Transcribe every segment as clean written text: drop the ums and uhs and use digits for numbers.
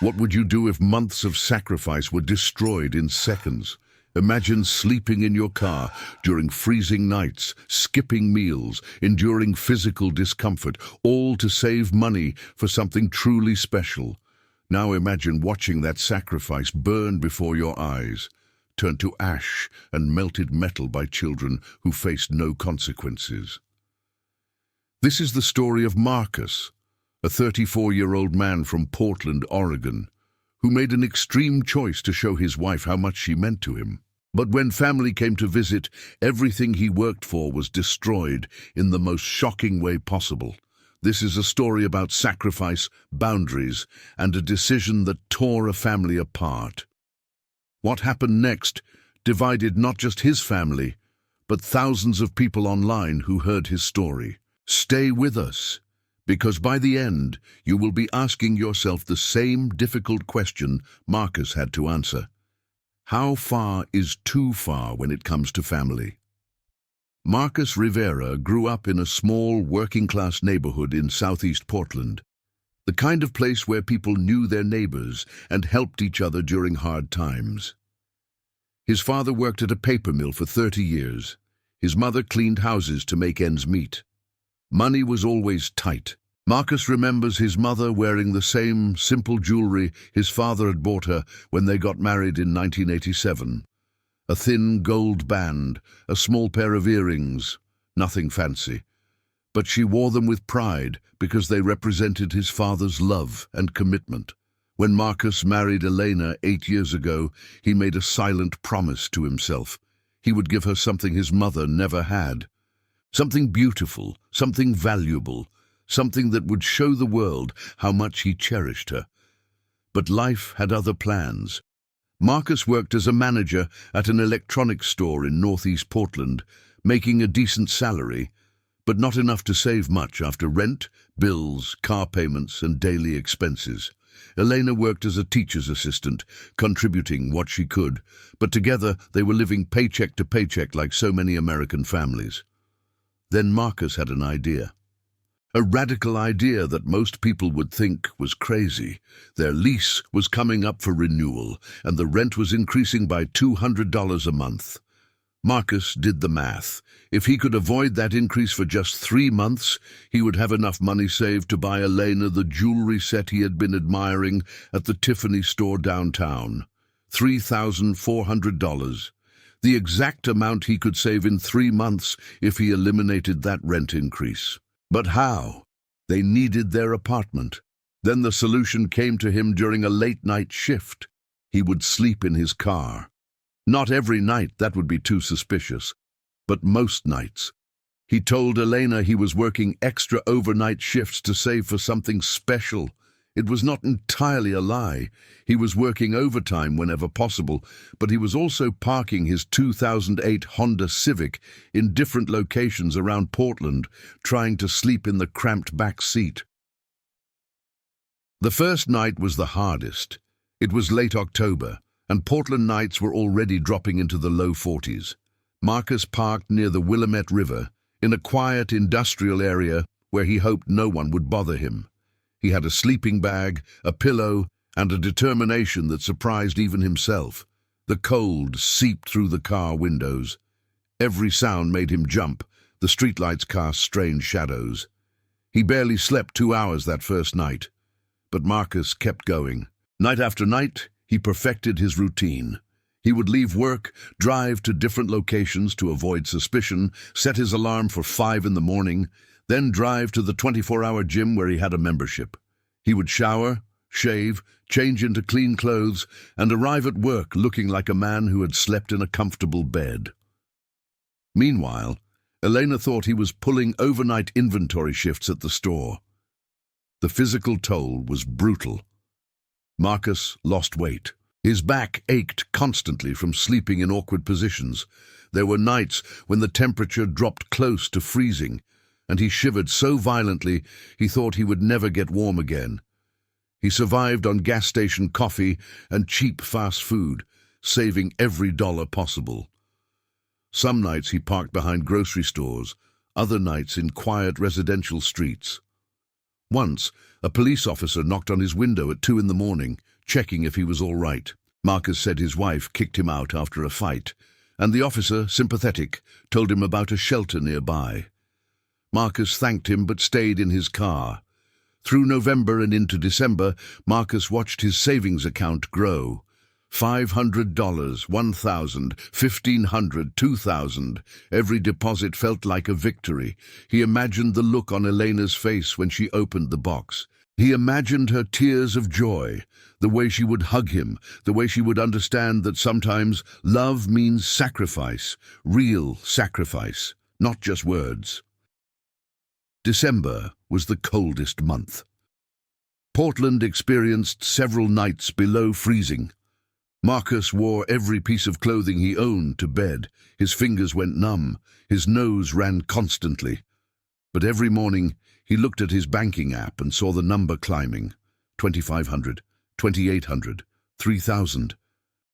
What would you do if months of sacrifice were destroyed in seconds? Imagine sleeping in your car during freezing nights, skipping meals, enduring physical discomfort, all to save money for something truly special. Now imagine watching that sacrifice burn before your eyes, turned to ash and melted metal by children who faced no consequences. This is the story of Marcus, a 34-year-old man from Portland, Oregon, who made an extreme choice to show his wife how much she meant to him. But when family came to visit, everything he worked for was destroyed in the most shocking way possible. This is a story about sacrifice, boundaries, and a decision that tore a family apart. What happened next divided not just his family, but thousands of people online who heard his story. Stay with us, because by the end, you will be asking yourself the same difficult question Marcus had to answer. How far is too far when it comes to family? Marcus Rivera grew up in a small, working-class neighborhood in southeast Portland, the kind of place where people knew their neighbors and helped each other during hard times. His father worked at a paper mill for 30 years. His mother cleaned houses to make ends meet. Money was always tight. Marcus remembers his mother wearing the same simple jewelry his father had bought her when they got married in 1987. A thin gold band, a small pair of earrings, nothing fancy. But she wore them with pride because they represented his father's love and commitment. When Marcus married Elena 8 years ago, he made a silent promise to himself. He would give her something his mother never had. Something beautiful, something valuable, something that would show the world how much he cherished her. But life had other plans. Marcus worked as a manager at an electronics store in northeast Portland, making a decent salary, but not enough to save much after rent, bills, car payments, and daily expenses. Elena worked as a teacher's assistant, contributing what she could, but together they were living paycheck to paycheck like so many American families. Then Marcus had an idea. A radical idea that most people would think was crazy. Their lease was coming up for renewal, and the rent was increasing by $200 a month. Marcus did the math. If he could avoid that increase for just 3 months, he would have enough money saved to buy Elena the jewelry set he had been admiring at the Tiffany store downtown. $3,400. The exact amount he could save in 3 months if he eliminated that rent increase. But how? They needed their apartment. Then the solution came to him during a late-night shift. He would sleep in his car. Not every night, that would be too suspicious, but most nights. He told Elena he was working extra overnight shifts to save for something special. It was not entirely a lie. He was working overtime whenever possible, but he was also parking his 2008 Honda Civic in different locations around Portland, trying to sleep in the cramped back seat. The first night was the hardest. It was late October, and Portland nights were already dropping into the low 40s. Marcus parked near the Willamette River, in a quiet industrial area where he hoped no one would bother him. He had a sleeping bag, a pillow, and a determination that surprised even himself. The cold seeped through the car windows. Every sound made him jump. The streetlights cast strange shadows. He barely slept 2 hours that first night. But Marcus kept going. Night after night, he perfected his routine. He would leave work, drive to different locations to avoid suspicion, set his alarm for 5 in the morning, then drive to the 24-hour gym where he had a membership. He would shower, shave, change into clean clothes, and arrive at work looking like a man who had slept in a comfortable bed. Meanwhile, Elena thought he was pulling overnight inventory shifts at the store. The physical toll was brutal. Marcus lost weight. His back ached constantly from sleeping in awkward positions. There were nights when the temperature dropped close to freezing, and he shivered so violently he thought he would never get warm again. He survived on gas station coffee and cheap fast food, saving every dollar possible. Some nights he parked behind grocery stores, other nights in quiet residential streets. Once, a police officer knocked on his window at 2 in the morning. checking if he was all right. Marcus said his wife kicked him out after a fight, and the officer, sympathetic, told him about a shelter nearby. Marcus thanked him but stayed in his car. Through November and into December, Marcus watched his savings account grow. $500, $1,000, $1,500, $2,000. Every deposit felt like a victory. He imagined the look on Elena's face when she opened the box. He imagined her tears of joy, the way she would hug him, the way she would understand that sometimes love means sacrifice, real sacrifice, not just words. December was the coldest month. Portland experienced several nights below freezing. Marcus wore every piece of clothing he owned to bed. His fingers went numb. His nose ran constantly. But every morning, he looked at his banking app and saw the number climbing. 2,500, 2,800, 3,000,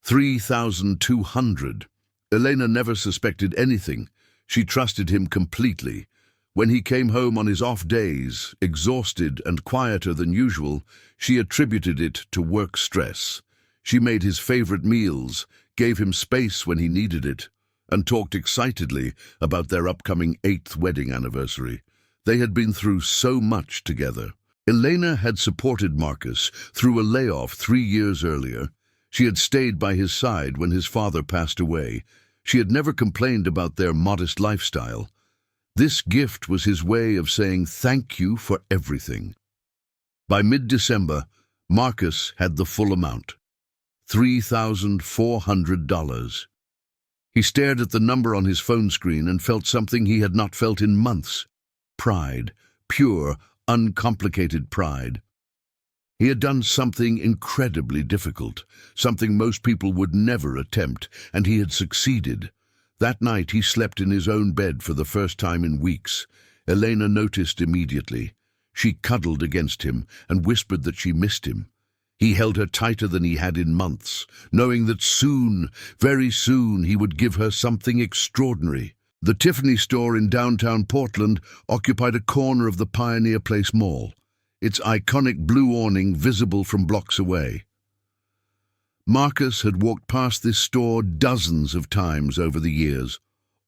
3,200. Elena never suspected anything. She trusted him completely. When he came home on his off days, exhausted and quieter than usual, she attributed it to work stress. She made his favorite meals, gave him space when he needed it, and talked excitedly about their upcoming 8th wedding anniversary. They had been through so much together. Elena had supported Marcus through a layoff 3 years earlier. She had stayed by his side when his father passed away. She had never complained about their modest lifestyle. This gift was his way of saying thank you for everything. By mid-December, Marcus had the full amount. $3,400. He stared at the number on his phone screen and felt something he had not felt in months. Pride, pure, uncomplicated pride. He had done something incredibly difficult, something most people would never attempt, and he had succeeded. That night he slept in his own bed for the first time in weeks. Elena noticed immediately. She cuddled against him and whispered that she missed him. He held her tighter than he had in months, knowing that soon, very soon, he would give her something extraordinary. The Tiffany store in downtown Portland occupied a corner of the Pioneer Place Mall, its iconic blue awning visible from blocks away. Marcus had walked past this store dozens of times over the years,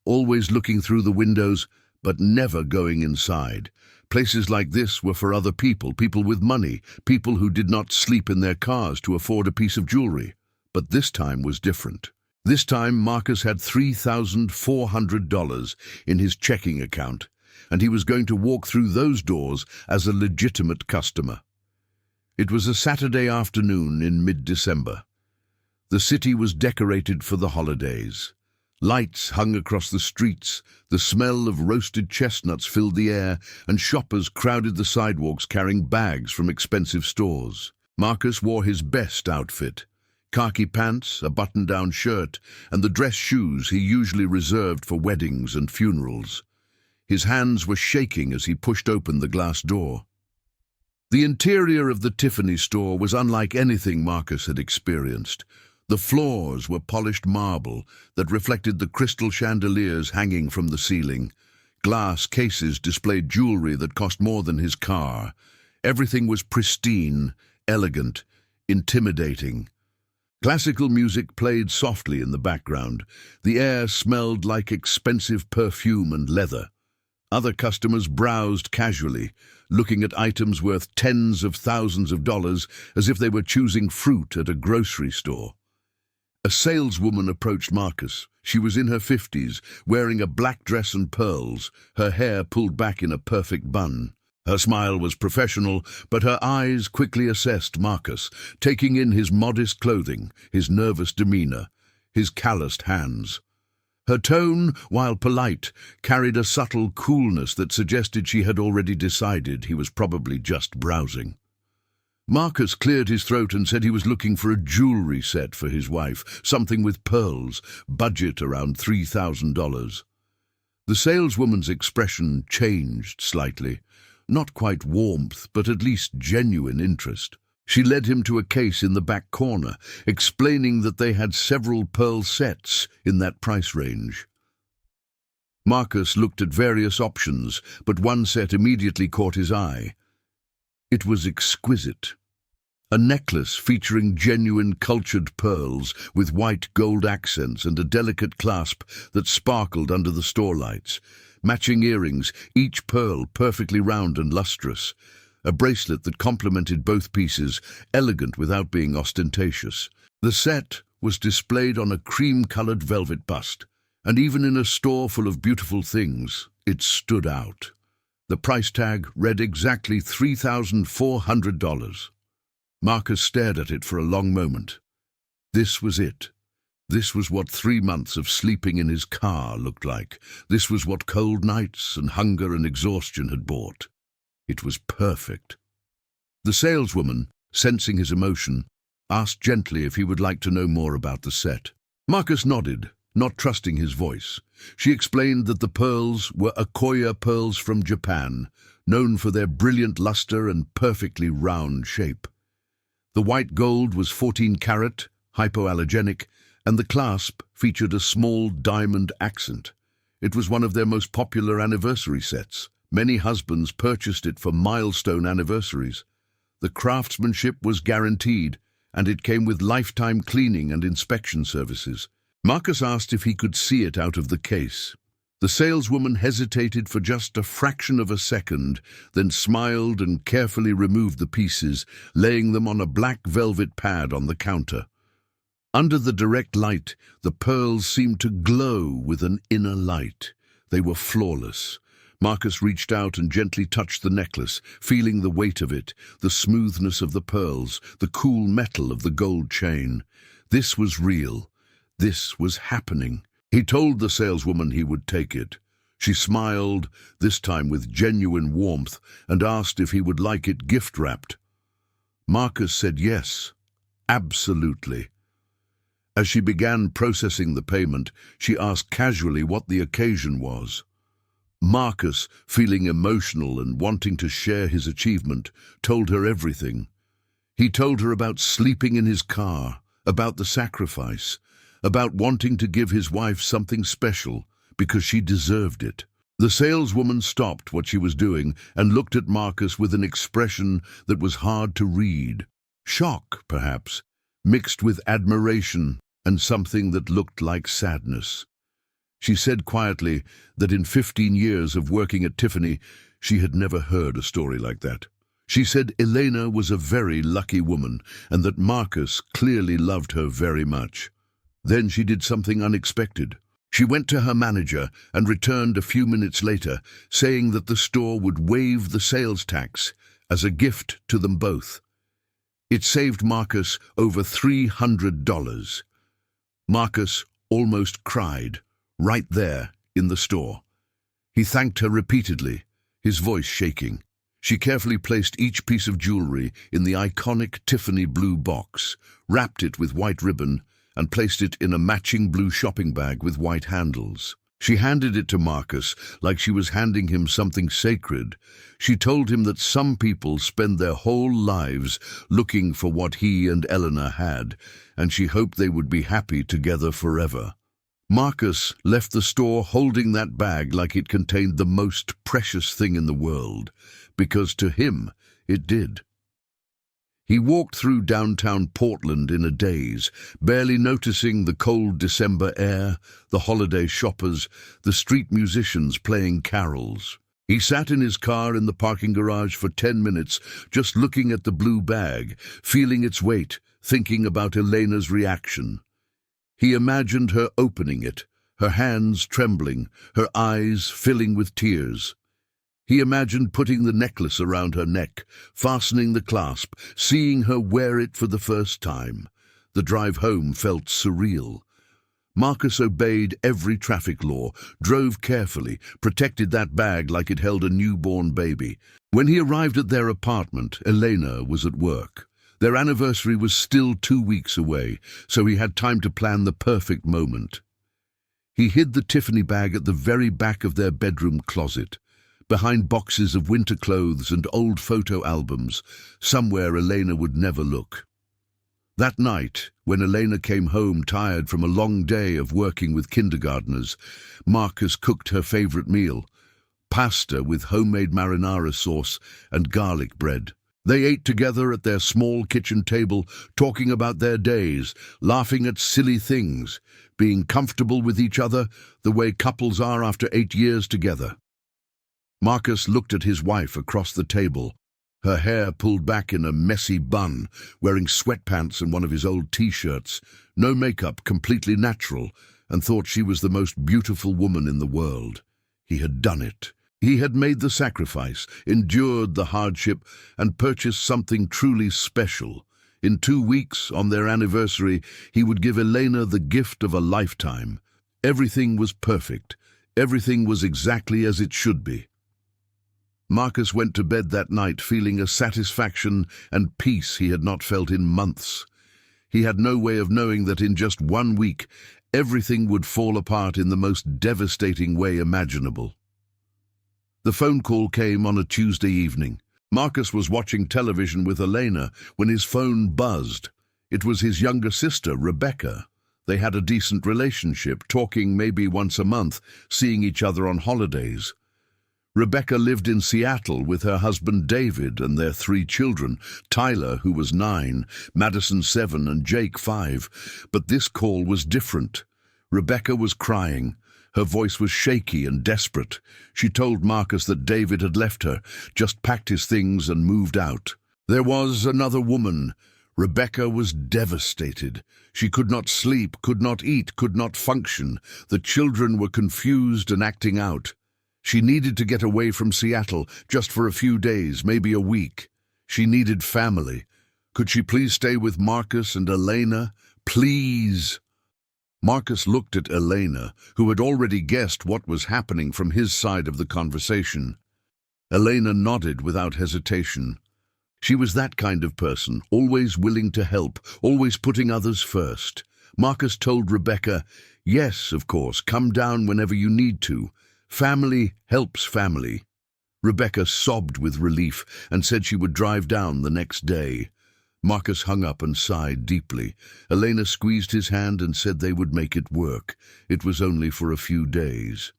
always looking through the windows, but never going inside. Places like this were for other people, people with money, people who did not sleep in their cars to afford a piece of jewelry. But this time was different. This time Marcus had $3,400 in his checking account, and he was going to walk through those doors as a legitimate customer. It was a Saturday afternoon in mid-December. The city was decorated for the holidays. Lights hung across the streets, the smell of roasted chestnuts filled the air, and shoppers crowded the sidewalks carrying bags from expensive stores. Marcus wore his best outfit: khaki pants, a button-down shirt, and the dress shoes he usually reserved for weddings and funerals. His hands were shaking as he pushed open the glass door. The interior of the Tiffany store was unlike anything Marcus had experienced. The floors were polished marble that reflected the crystal chandeliers hanging from the ceiling. Glass cases displayed jewelry that cost more than his car. Everything was pristine, elegant, intimidating. Classical music played softly in the background. The air smelled like expensive perfume and leather. Other customers browsed casually, looking at items worth tens of thousands of dollars as if they were choosing fruit at a grocery store. A saleswoman approached Marcus. She was in her 50s, wearing a black dress and pearls, her hair pulled back in a perfect bun. Her smile was professional, but her eyes quickly assessed Marcus, taking in his modest clothing, his nervous demeanor, his calloused hands. Her tone, while polite, carried a subtle coolness that suggested she had already decided he was probably just browsing. Marcus cleared his throat and said he was looking for a jewelry set for his wife, something with pearls, budget around $3,000. The saleswoman's expression changed slightly, not quite warmth, but at least genuine interest. She led him to a case in the back corner, explaining that they had several pearl sets in that price range. Marcus looked at various options, but one set immediately caught his eye. It was exquisite. A necklace featuring genuine cultured pearls with white gold accents and a delicate clasp that sparkled under the store lights. Matching earrings, each pearl perfectly round and lustrous. A bracelet that complemented both pieces, elegant without being ostentatious. The set was displayed on a cream-colored velvet bust, and even in a store full of beautiful things, it stood out. The price tag read exactly $3,400. Marcus stared at it for a long moment. This was it. This was what 3 months of sleeping in his car looked like. This was what cold nights and hunger and exhaustion had bought. It was perfect. The saleswoman, sensing his emotion, asked gently if he would like to know more about the set. Marcus nodded, not trusting his voice. She explained that the pearls were Akoya pearls from Japan, known for their brilliant luster and perfectly round shape. The white gold was 14-carat, hypoallergenic, and the clasp featured a small diamond accent. It was one of their most popular anniversary sets. Many husbands purchased it for milestone anniversaries. The craftsmanship was guaranteed, and it came with lifetime cleaning and inspection services. Marcus asked if he could see it out of the case. The saleswoman hesitated for just a fraction of a second, then smiled and carefully removed the pieces, laying them on a black velvet pad on the counter. Under the direct light, the pearls seemed to glow with an inner light. They were flawless. Marcus reached out and gently touched the necklace, feeling the weight of it, the smoothness of the pearls, the cool metal of the gold chain. This was real. This was happening. He told the saleswoman he would take it. She smiled, this time with genuine warmth, and asked if he would like it gift-wrapped. Marcus said yes, absolutely. As she began processing the payment, she asked casually what the occasion was. Marcus, feeling emotional and wanting to share his achievement, told her everything. He told her about sleeping in his car, about the sacrifice, about wanting to give his wife something special because she deserved it. The saleswoman stopped what she was doing and looked at Marcus with an expression that was hard to read. Shock, perhaps, mixed with admiration and something that looked like sadness. She said quietly that in 15 years of working at Tiffany, she had never heard a story like that. She said Elena was a very lucky woman and that Marcus clearly loved her very much. Then she did something unexpected. She went to her manager and returned a few minutes later, saying that the store would waive the sales tax as a gift to them both. It saved Marcus over $300. Marcus almost cried, right there in the store. He thanked her repeatedly, his voice shaking. She carefully placed each piece of jewelry in the iconic Tiffany blue box, wrapped it with white ribbon, and placed it in a matching blue shopping bag with white handles. She handed it to Marcus like she was handing him something sacred. She told him that some people spend their whole lives looking for what he and Eleanor had, and she hoped they would be happy together forever. Marcus left the store holding that bag like it contained the most precious thing in the world, because to him it did. He walked through downtown Portland in a daze, barely noticing the cold December air, the holiday shoppers, the street musicians playing carols. He sat in his car in the parking garage for 10 minutes, just looking at the blue bag, feeling its weight, thinking about Elena's reaction. He imagined her opening it, her hands trembling, her eyes filling with tears. He imagined putting the necklace around her neck, fastening the clasp, seeing her wear it for the first time. The drive home felt surreal. Marcus obeyed every traffic law, drove carefully, protected that bag like it held a newborn baby. When he arrived at their apartment, Elena was at work. Their anniversary was still 2 weeks away, so he had time to plan the perfect moment. He hid the Tiffany bag at the very back of their bedroom closet, behind boxes of winter clothes and old photo albums, somewhere Elena would never look. That night, when Elena came home tired from a long day of working with kindergartners, Marcus cooked her favorite meal, pasta with homemade marinara sauce and garlic bread. They ate together at their small kitchen table, talking about their days, laughing at silly things, being comfortable with each other the way couples are after 8 years together. Marcus looked at his wife across the table, her hair pulled back in a messy bun, wearing sweatpants and one of his old t-shirts, no makeup, completely natural, and thought she was the most beautiful woman in the world. He had done it. He had made the sacrifice, endured the hardship, and purchased something truly special. In 2 weeks, on their anniversary, he would give Elena the gift of a lifetime. Everything was perfect. Everything was exactly as it should be. Marcus went to bed that night feeling a satisfaction and peace he had not felt in months. He had no way of knowing that in just 1 week, everything would fall apart in the most devastating way imaginable. The phone call came on a Tuesday evening. Marcus was watching television with Elena when his phone buzzed. It was his younger sister, Rebecca. They had a decent relationship, talking maybe once a month, seeing each other on holidays. Rebecca lived in Seattle with her husband David and their 3 children, Tyler, who was 9, Madison 7, and Jake 5. But this call was different. Rebecca was crying. Her voice was shaky and desperate. She told Marcus that David had left her, just packed his things and moved out. There was another woman. Rebecca was devastated. She could not sleep, could not eat, could not function. The children were confused and acting out. She needed to get away from Seattle, just for a few days, maybe a week. She needed family. Could she please stay with Marcus and Elena? Please! Marcus looked at Elena, who had already guessed what was happening from his side of the conversation. Elena nodded without hesitation. She was that kind of person, always willing to help, always putting others first. Marcus told Rebecca, "Yes, of course, come down whenever you need to. Family helps family." Rebecca sobbed with relief and said she would drive down the next day. Marcus hung up and sighed deeply. Elena squeezed his hand and said they would make it work. It was only for a few days.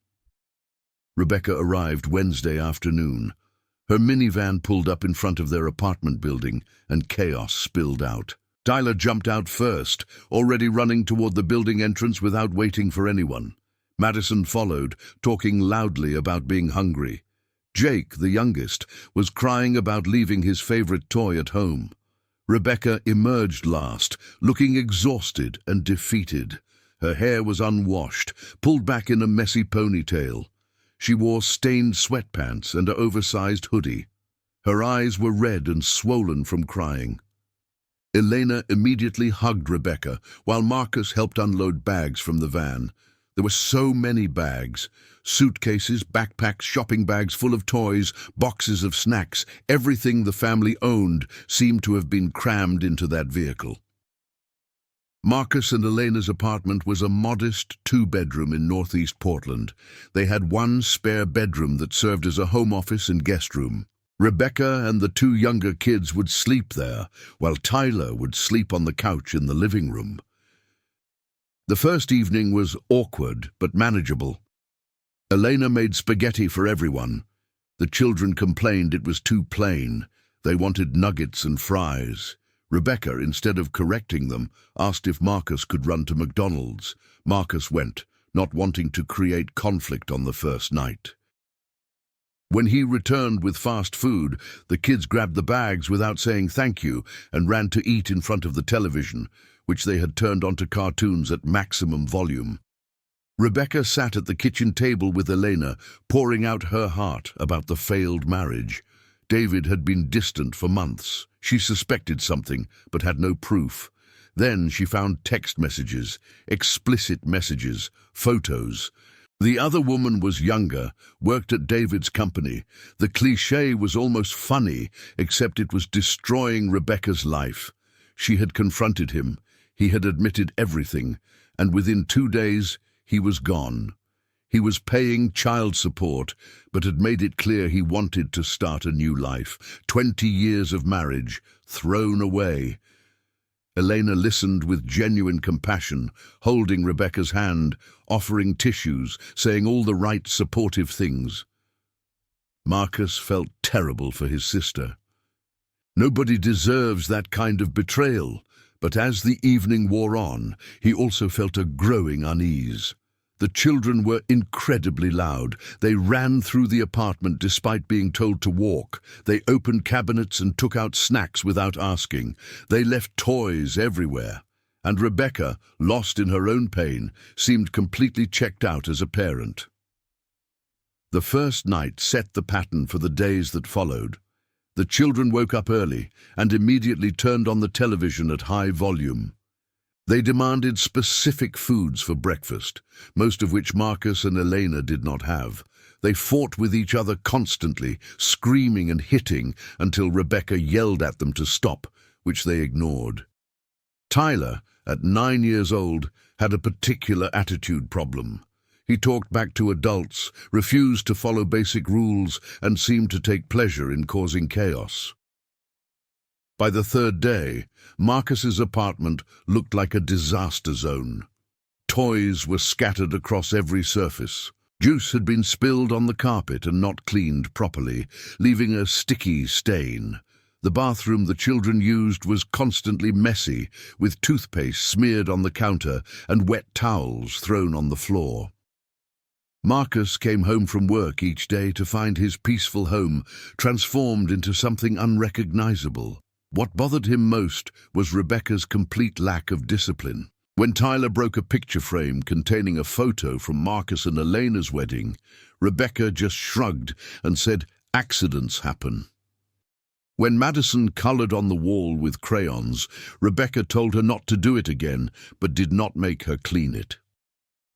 Rebecca arrived Wednesday afternoon. Her minivan pulled up in front of their apartment building, and chaos spilled out. Tyler jumped out first, already running toward the building entrance without waiting for anyone. Madison followed, talking loudly about being hungry. Jake, the youngest, was crying about leaving his favorite toy at home. Rebecca emerged last, looking exhausted and defeated. Her hair was unwashed, pulled back in a messy ponytail. She wore stained sweatpants and an oversized hoodie. Her eyes were red and swollen from crying. Elena immediately hugged Rebecca, while Marcus helped unload bags from the van. There were so many bags. Suitcases, backpacks, shopping bags full of toys, boxes of snacks. Everything the family owned seemed to have been crammed into that vehicle. Marcus and Elena's apartment was a modest 2-bedroom in northeast Portland. They had 1 spare bedroom that served as a home office and guest room. Rebecca and the 2 younger kids would sleep there, while Tyler would sleep on the couch in the living room. The first evening was awkward but manageable. Elena made spaghetti for everyone. The children complained it was too plain. They wanted nuggets and fries. Rebecca, instead of correcting them, asked if Marcus could run to McDonald's. Marcus went, not wanting to create conflict on the first night. When he returned with fast food, the kids grabbed the bags without saying thank you and ran to eat in front of the television, which they had turned onto cartoons at maximum volume. Rebecca sat at the kitchen table with Elena, pouring out her heart about the failed marriage. David had been distant for months. She suspected something, but had no proof. Then she found text messages, explicit messages, photos. The other woman was younger, worked at David's company. The cliché was almost funny, except it was destroying Rebecca's life. She had confronted him. He had admitted everything, and within 2 days, he was gone. He was paying child support, but had made it clear he wanted to start a new life. 20 years of marriage, thrown away. Elena listened with genuine compassion, holding Rebecca's hand, offering tissues, saying all the right supportive things. Marcus felt terrible for his sister. Nobody deserves that kind of betrayal, but as the evening wore on, he also felt a growing unease. The children were incredibly loud. They ran through the apartment despite being told to walk. They opened cabinets and took out snacks without asking. They left toys everywhere. And Rebecca, lost in her own pain, seemed completely checked out as a parent. The first night set the pattern for the days that followed. The children woke up early and immediately turned on the television at high volume. They demanded specific foods for breakfast, most of which Marcus and Elena did not have. They fought with each other constantly, screaming and hitting until Rebecca yelled at them to stop, which they ignored. Tyler, at 9 years old, had a particular attitude problem. He talked back to adults, refused to follow basic rules, and seemed to take pleasure in causing chaos. By the third day, Marcus's apartment looked like a disaster zone. Toys were scattered across every surface. Juice had been spilled on the carpet and not cleaned properly, leaving a sticky stain. The bathroom the children used was constantly messy, with toothpaste smeared on the counter and wet towels thrown on the floor. Marcus came home from work each day to find his peaceful home transformed into something unrecognizable. What bothered him most was Rebecca's complete lack of discipline. When Tyler broke a picture frame containing a photo from Marcus and Elena's wedding, Rebecca just shrugged and said, "Accidents happen." When Madison colored on the wall with crayons, Rebecca told her not to do it again, but did not make her clean it.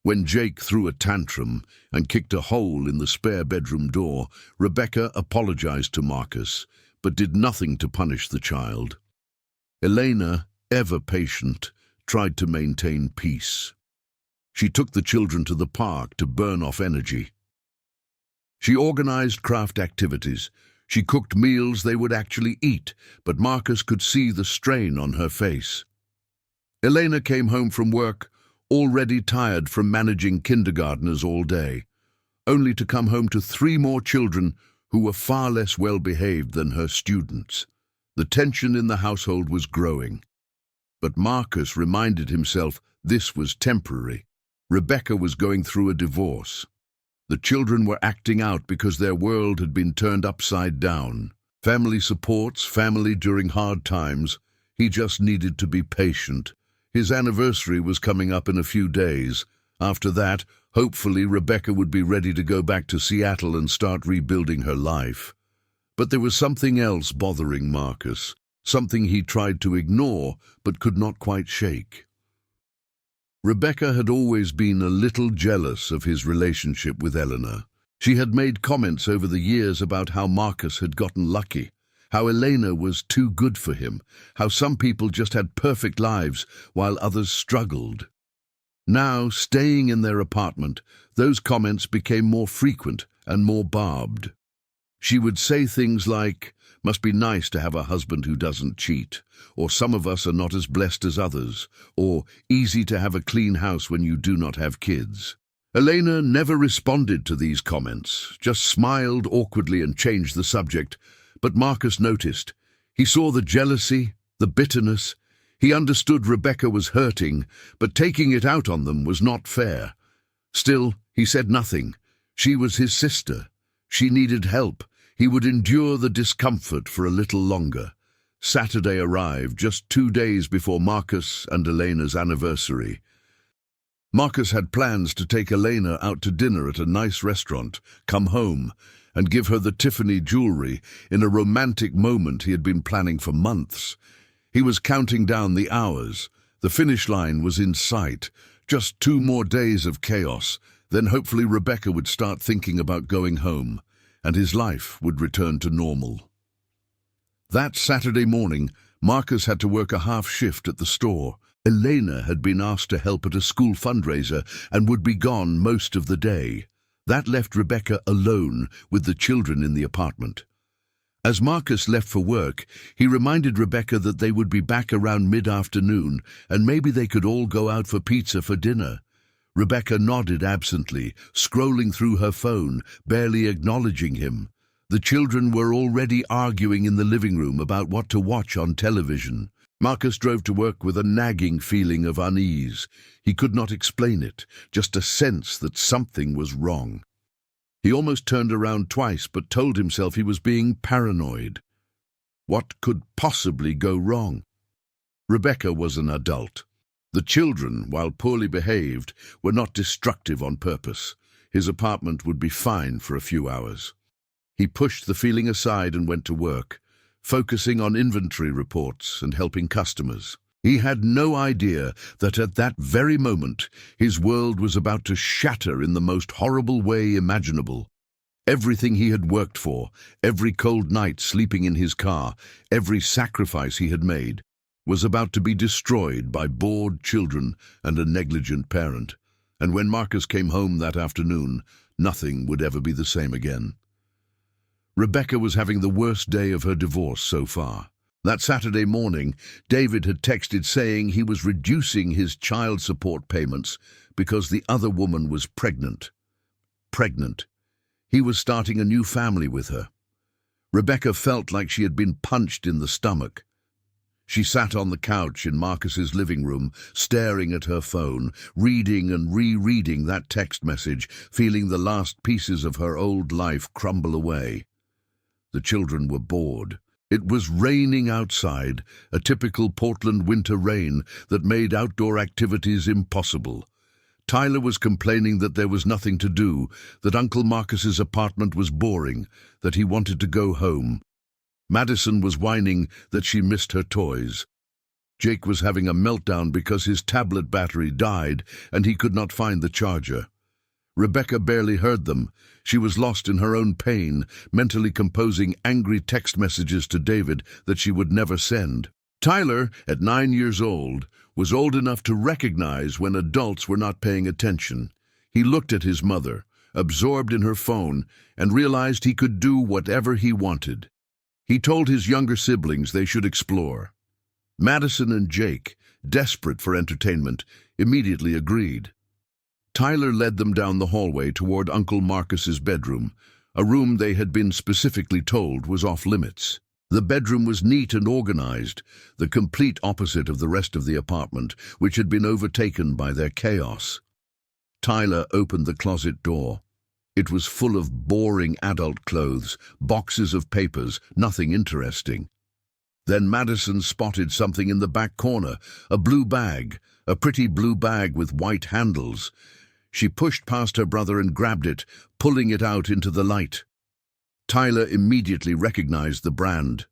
When Jake threw a tantrum and kicked a hole in the spare bedroom door, Rebecca apologized to Marcus, but did nothing to punish the child. Elena, ever patient, tried to maintain peace. She took the children to the park to burn off energy. She organized craft activities. She cooked meals they would actually eat, but Marcus could see the strain on her face. Elena came home from work, already tired from managing kindergartners all day, only to come home to 3 more children who were far less well-behaved than her students. The tension in the household was growing. But Marcus reminded himself this was temporary. Rebecca was going through a divorce. The children were acting out because their world had been turned upside down. Family supports family during hard times. He just needed to be patient. His anniversary was coming up in a few days. After that, hopefully Rebecca would be ready to go back to Seattle and start rebuilding her life. But there was something else bothering Marcus, something he tried to ignore but could not quite shake. Rebecca had always been a little jealous of his relationship with Eleanor. She had made comments over the years about how Marcus had gotten lucky, how Elena was too good for him, how some people just had perfect lives while others struggled. Now, staying in their apartment, those comments became more frequent and more barbed. She would say things like, "Must be nice to have a husband who doesn't cheat," or "Some of us are not as blessed as others," or "Easy to have a clean house when you do not have kids." Elena never responded to these comments, just smiled awkwardly and changed the subject. But Marcus noticed. He saw the jealousy, the bitterness. He understood Rebecca was hurting, but taking it out on them was not fair. Still, he said nothing. She was his sister. She needed help. He would endure the discomfort for a little longer. Saturday arrived, just 2 days before Marcus and Elena's anniversary. Marcus had plans to take Elena out to dinner at a nice restaurant, come home, and give her the Tiffany jewelry in a romantic moment he had been planning for months. He was counting down the hours. The finish line was in sight. Just 2 more days of chaos. Then hopefully Rebecca would start thinking about going home, and his life would return to normal. That Saturday morning, Marcus had to work a half shift at the store. Elena had been asked to help at a school fundraiser and would be gone most of the day. That left Rebecca alone with the children in the apartment. As Marcus left for work, he reminded Rebecca that they would be back around mid-afternoon and maybe they could all go out for pizza for dinner. Rebecca nodded absently, scrolling through her phone, barely acknowledging him. The children were already arguing in the living room about what to watch on television. Marcus drove to work with a nagging feeling of unease. He could not explain it, just a sense that something was wrong. He almost turned around twice, but told himself he was being paranoid. What could possibly go wrong? Rebecca was an adult. The children, while poorly behaved, were not destructive on purpose. His apartment would be fine for a few hours. He pushed the feeling aside and went to work, focusing on inventory reports and helping customers. He had no idea that at that very moment his world was about to shatter in the most horrible way imaginable. Everything he had worked for, every cold night sleeping in his car, every sacrifice he had made, was about to be destroyed by bored children and a negligent parent. And when Marcus came home that afternoon, nothing would ever be the same again. Rebecca was having the worst day of her divorce so far. That Saturday morning, David had texted saying he was reducing his child support payments because the other woman was pregnant. Pregnant. He was starting a new family with her. Rebecca felt like she had been punched in the stomach. She sat on the couch in Marcus's living room, staring at her phone, reading and rereading that text message, feeling the last pieces of her old life crumble away. The children were bored. It was raining outside, a typical Portland winter rain that made outdoor activities impossible. Tyler was complaining that there was nothing to do, that Uncle Marcus's apartment was boring, that he wanted to go home. Madison was whining that she missed her toys. Jake was having a meltdown because his tablet battery died and he could not find the charger. Rebecca barely heard them. She was lost in her own pain, mentally composing angry text messages to David that she would never send. Tyler, at 9 years old, was old enough to recognize when adults were not paying attention. He looked at his mother, absorbed in her phone, and realized he could do whatever he wanted. He told his younger siblings they should explore. Madison and Jake, desperate for entertainment, immediately agreed. Tyler led them down the hallway toward Uncle Marcus's bedroom, a room they had been specifically told was off limits. The bedroom was neat and organized, the complete opposite of the rest of the apartment, which had been overtaken by their chaos. Tyler opened the closet door. It was full of boring adult clothes, boxes of papers, nothing interesting. Then Madison spotted something in the back corner, a blue bag, a pretty blue bag with white handles. She pushed past her brother and grabbed it, pulling it out into the light. Tyler immediately recognized the brand.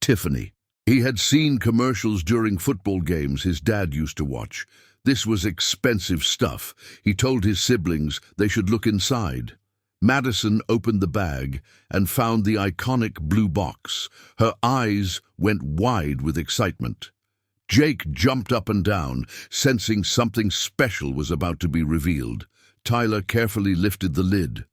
Tiffany. He had seen commercials during football games his dad used to watch. This was expensive stuff. He told his siblings they should look inside. Madison opened the bag and found the iconic blue box. Her eyes went wide with excitement. Jake jumped up and down, sensing something special was about to be revealed. Tyler carefully lifted the lid.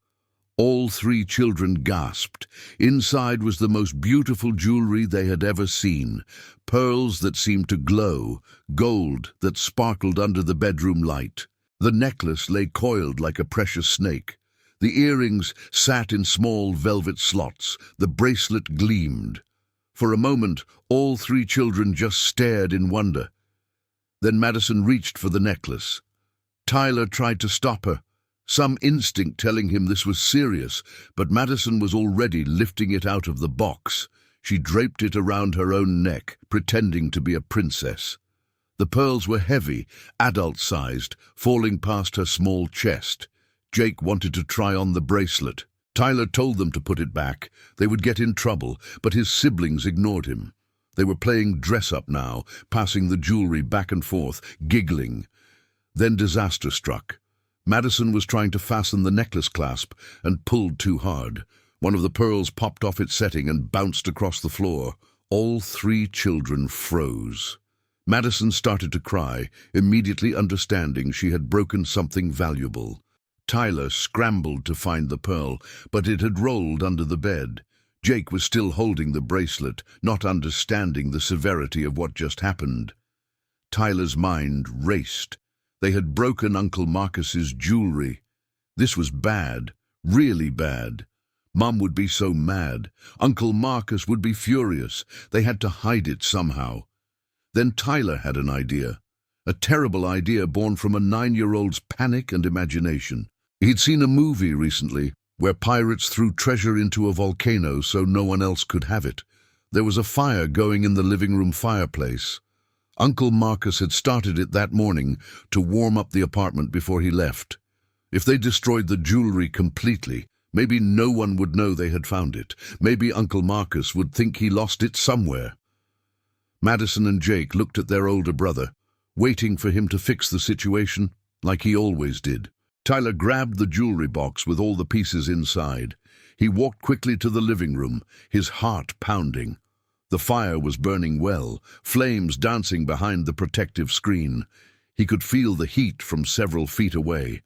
All three children gasped. Inside was the most beautiful jewelry they had ever seen. Pearls that seemed to glow, gold that sparkled under the bedroom light. The necklace lay coiled like a precious snake. The earrings sat in small velvet slots. The bracelet gleamed. For a moment, all three children just stared in wonder. Then Madison reached for the necklace. Tyler tried to stop her, some instinct telling him this was serious, but Madison was already lifting it out of the box. She draped it around her own neck, pretending to be a princess. The pearls were heavy, adult-sized, falling past her small chest. Jake wanted to try on the bracelet. Tyler told them to put it back. They would get in trouble, but his siblings ignored him. They were playing dress-up now, passing the jewelry back and forth, giggling. Then disaster struck. Madison was trying to fasten the necklace clasp and pulled too hard. One of the pearls popped off its setting and bounced across the floor. All three children froze. Madison started to cry, immediately understanding she had broken something valuable. Tyler scrambled to find the pearl, but it had rolled under the bed. Jake was still holding the bracelet, not understanding the severity of what just happened. Tyler's mind raced. They had broken Uncle Marcus's jewelry. This was bad, really bad. Mum would be so mad. Uncle Marcus would be furious. They had to hide it somehow. Then Tyler had an idea. A terrible idea born from a 9-year-old's panic and imagination. He'd seen a movie recently where pirates threw treasure into a volcano so no one else could have it. There was a fire going in the living room fireplace. Uncle Marcus had started it that morning to warm up the apartment before he left. If they destroyed the jewelry completely, maybe no one would know they had found it. Maybe Uncle Marcus would think he lost it somewhere. Madison and Jake looked at their older brother, waiting for him to fix the situation like he always did. Tyler grabbed the jewelry box with all the pieces inside. He walked quickly to the living room, his heart pounding. The fire was burning well, flames dancing behind the protective screen. He could feel the heat from several feet away.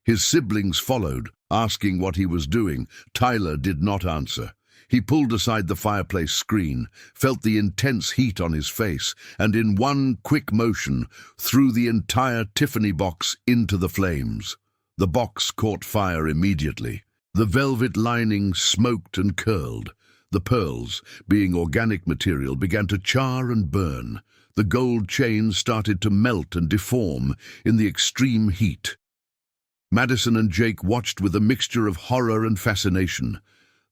His siblings followed, asking what he was doing. Tyler did not answer. He pulled aside the fireplace screen, felt the intense heat on his face, and in one quick motion threw the entire Tiffany box into the flames. The box caught fire immediately. The velvet lining smoked and curled. The pearls, being organic material, began to char and burn. The gold chain started to melt and deform in the extreme heat. Madison and Jake watched with a mixture of horror and fascination.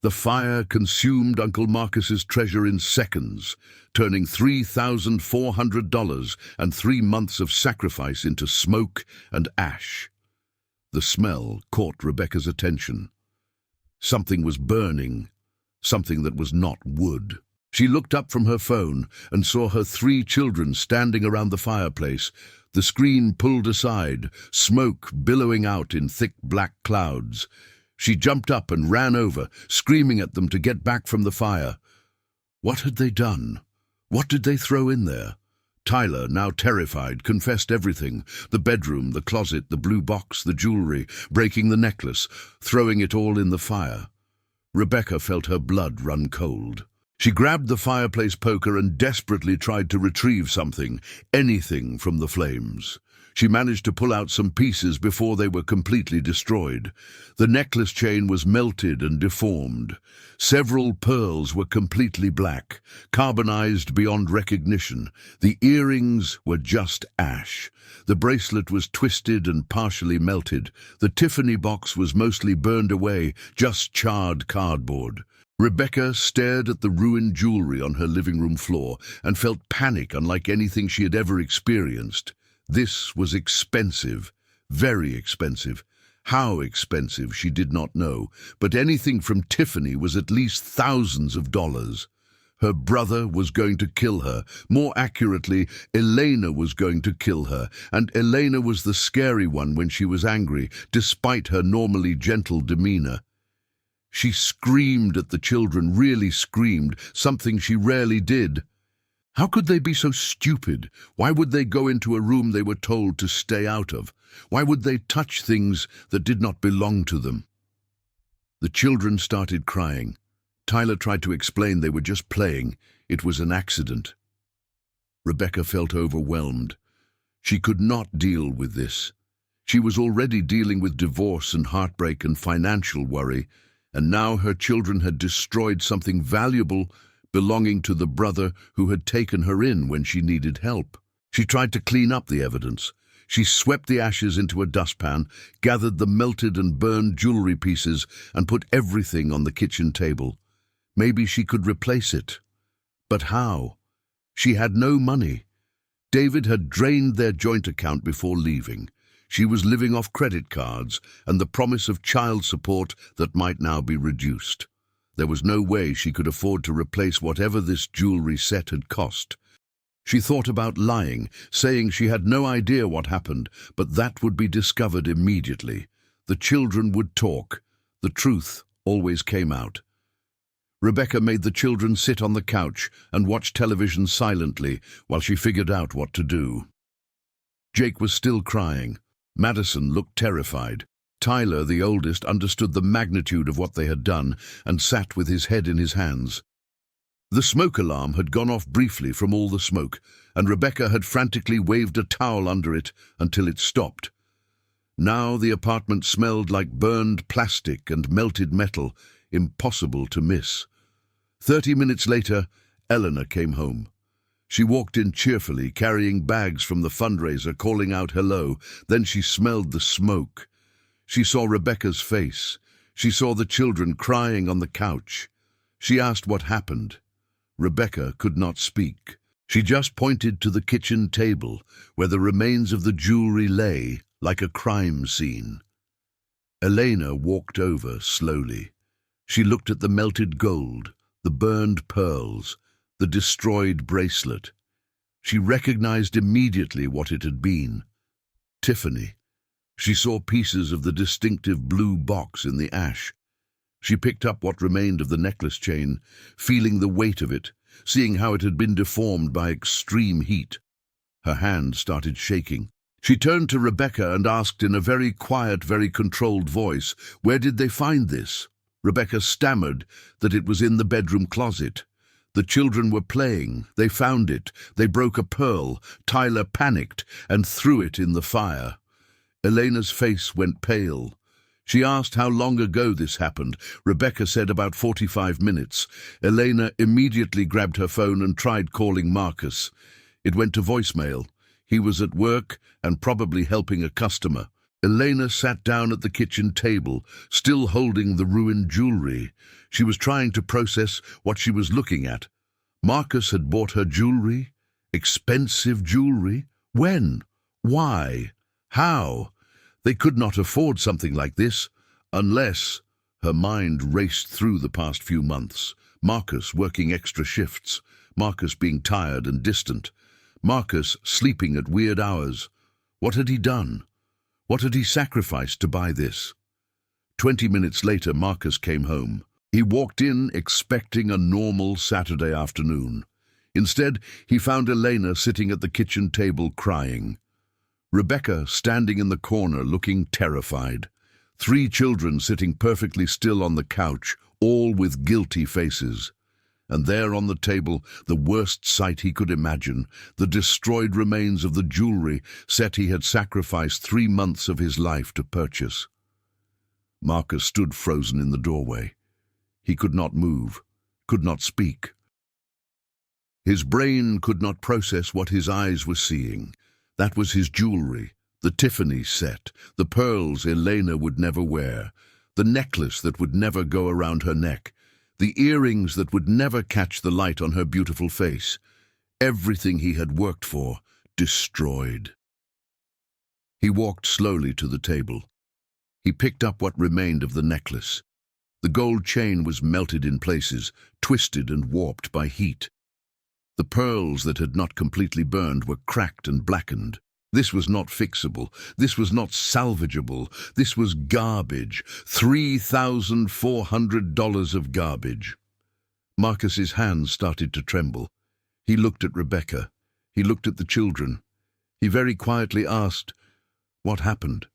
The fire consumed Uncle Marcus's treasure in seconds, turning $3,400 and 3 months of sacrifice into smoke and ash. The smell caught Rebecca's attention. Something was burning, something that was not wood. She looked up from her phone and saw her 3 children standing around the fireplace, the screen pulled aside, smoke billowing out in thick black clouds. She jumped up and ran over, screaming at them to get back from the fire. What had they done? What did they throw in there? Tyler, now terrified, confessed everything: the bedroom, the closet, the blue box, the jewelry, breaking the necklace, throwing it all in the fire. Rebecca felt her blood run cold. She grabbed the fireplace poker and desperately tried to retrieve something, anything from the flames. She managed to pull out some pieces before they were completely destroyed. The necklace chain was melted and deformed. Several pearls were completely black, carbonized beyond recognition. The earrings were just ash. The bracelet was twisted and partially melted. The Tiffany box was mostly burned away, just charred cardboard. Rebecca stared at the ruined jewelry on her living room floor and felt panic unlike anything she had ever experienced. This was expensive, very expensive. How expensive, she did not know, but anything from Tiffany was at least thousands of dollars. Her brother was going to kill her. More accurately, Elena was going to kill her, and Elena was the scary one when she was angry, despite her normally gentle demeanor. She screamed at the children, really screamed, something she rarely did. How could they be so stupid? Why would they go into a room they were told to stay out of? Why would they touch things that did not belong to them? The children started crying. Tyler tried to explain they were just playing. It was an accident. Rebecca felt overwhelmed. She could not deal with this. She was already dealing with divorce and heartbreak and financial worry, and now her children had destroyed something valuable belonging to the brother who had taken her in when she needed help. She tried to clean up the evidence. She swept the ashes into a dustpan, gathered the melted and burned jewelry pieces, and put everything on the kitchen table. Maybe she could replace it. But how? She had no money. David had drained their joint account before leaving. She was living off credit cards and the promise of child support that might now be reduced. There was no way she could afford to replace whatever this jewelry set had cost. She thought about lying, saying she had no idea what happened, but that would be discovered immediately. The children would talk. The truth always came out. Rebecca made the children sit on the couch and watch television silently while she figured out what to do. Jake was still crying. Madison looked terrified. Tyler, the oldest, understood the magnitude of what they had done and sat with his head in his hands. The smoke alarm had gone off briefly from all the smoke, and Rebecca had frantically waved a towel under it until it stopped. Now the apartment smelled like burned plastic and melted metal. impossible to miss. 30 minutes later, Eleanor came home. She walked in cheerfully, carrying bags from the fundraiser, calling out hello. Then she smelled the smoke. She saw Rebecca's face. She saw the children crying on the couch. She asked what happened. Rebecca could not speak. She just pointed to the kitchen table, where the remains of the jewelry lay, like a crime scene. Elena walked over slowly. She looked at the melted gold, the burned pearls, the destroyed bracelet. She recognized immediately what it had been. Tiffany. She saw pieces of the distinctive blue box in the ash. She picked up what remained of the necklace chain, feeling the weight of it, seeing how it had been deformed by extreme heat. Her hand started shaking. She turned to Rebecca and asked in a very quiet, very controlled voice, "Where did they find this?" Rebecca stammered that it was in the bedroom closet. The children were playing. They found it. They broke a pearl. Tyler panicked and threw it in the fire. Elena's face went pale. She asked how long ago this happened. Rebecca said about 45 minutes. Elena immediately grabbed her phone and tried calling Marcus. It went to voicemail. He was at work and probably helping a customer. Elena sat down at the kitchen table, still holding the ruined jewelry. She was trying to process what she was looking at. Marcus had bought her jewelry? Expensive jewelry? When? Why? How? They could not afford something like this, unless... Her mind raced through the past few months. Marcus working extra shifts. Marcus being tired and distant. Marcus sleeping at weird hours. What had he done? What had he sacrificed to buy this? 20 minutes later, Marcus came home. He walked in expecting a normal Saturday afternoon. Instead, he found Elena sitting at the kitchen table crying. Rebecca standing in the corner looking terrified. 3 children sitting perfectly still on the couch, all with guilty faces. And there on the table, the worst sight he could imagine, the destroyed remains of the jewelry set he had sacrificed 3 months of his life to purchase. Marcus stood frozen in the doorway. He could not move, could not speak. His brain could not process what his eyes were seeing. That was his jewelry, the Tiffany set, the pearls Elena would never wear, the necklace that would never go around her neck, the earrings that would never catch the light on her beautiful face. Everything he had worked for, destroyed. He walked slowly to the table. He picked up what remained of the necklace. The gold chain was melted in places, twisted and warped by heat. The pearls that had not completely burned were cracked and blackened. This was not fixable. This was not salvageable. This was garbage. $3,400 of garbage. Marcus's hands started to tremble. He looked at Rebecca. He looked at the children. He very quietly asked, "What happened?"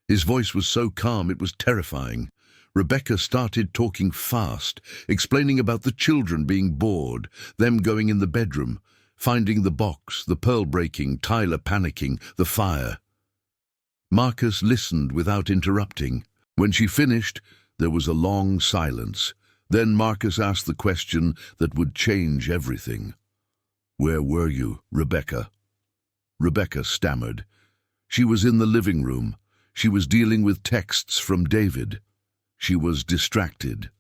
His voice was so calm it was terrifying. Rebecca started talking fast, explaining about the children being bored, them going in the bedroom, finding the box, the pearl breaking, Tyler panicking, the fire. Marcus listened without interrupting. When she finished, there was a long silence. Then Marcus asked the question that would change everything. "Where were you, Rebecca?" Rebecca stammered. She was in the living room. She was dealing with texts from David. She was distracted.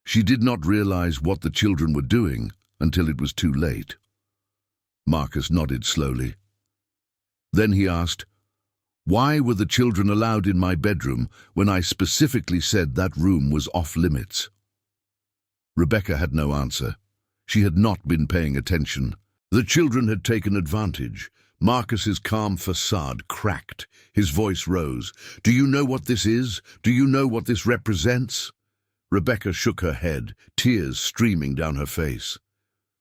She did not realize what the children were doing until it was too late. Marcus nodded slowly. Then he asked, "Why were the children allowed in my bedroom when I specifically said that room was off limits?" Rebecca had no answer. She had not been paying attention. The children had taken advantage. Marcus's calm facade cracked. His voice rose. "Do you know what this is? Do you know what this represents?" Rebecca shook her head, tears streaming down her face.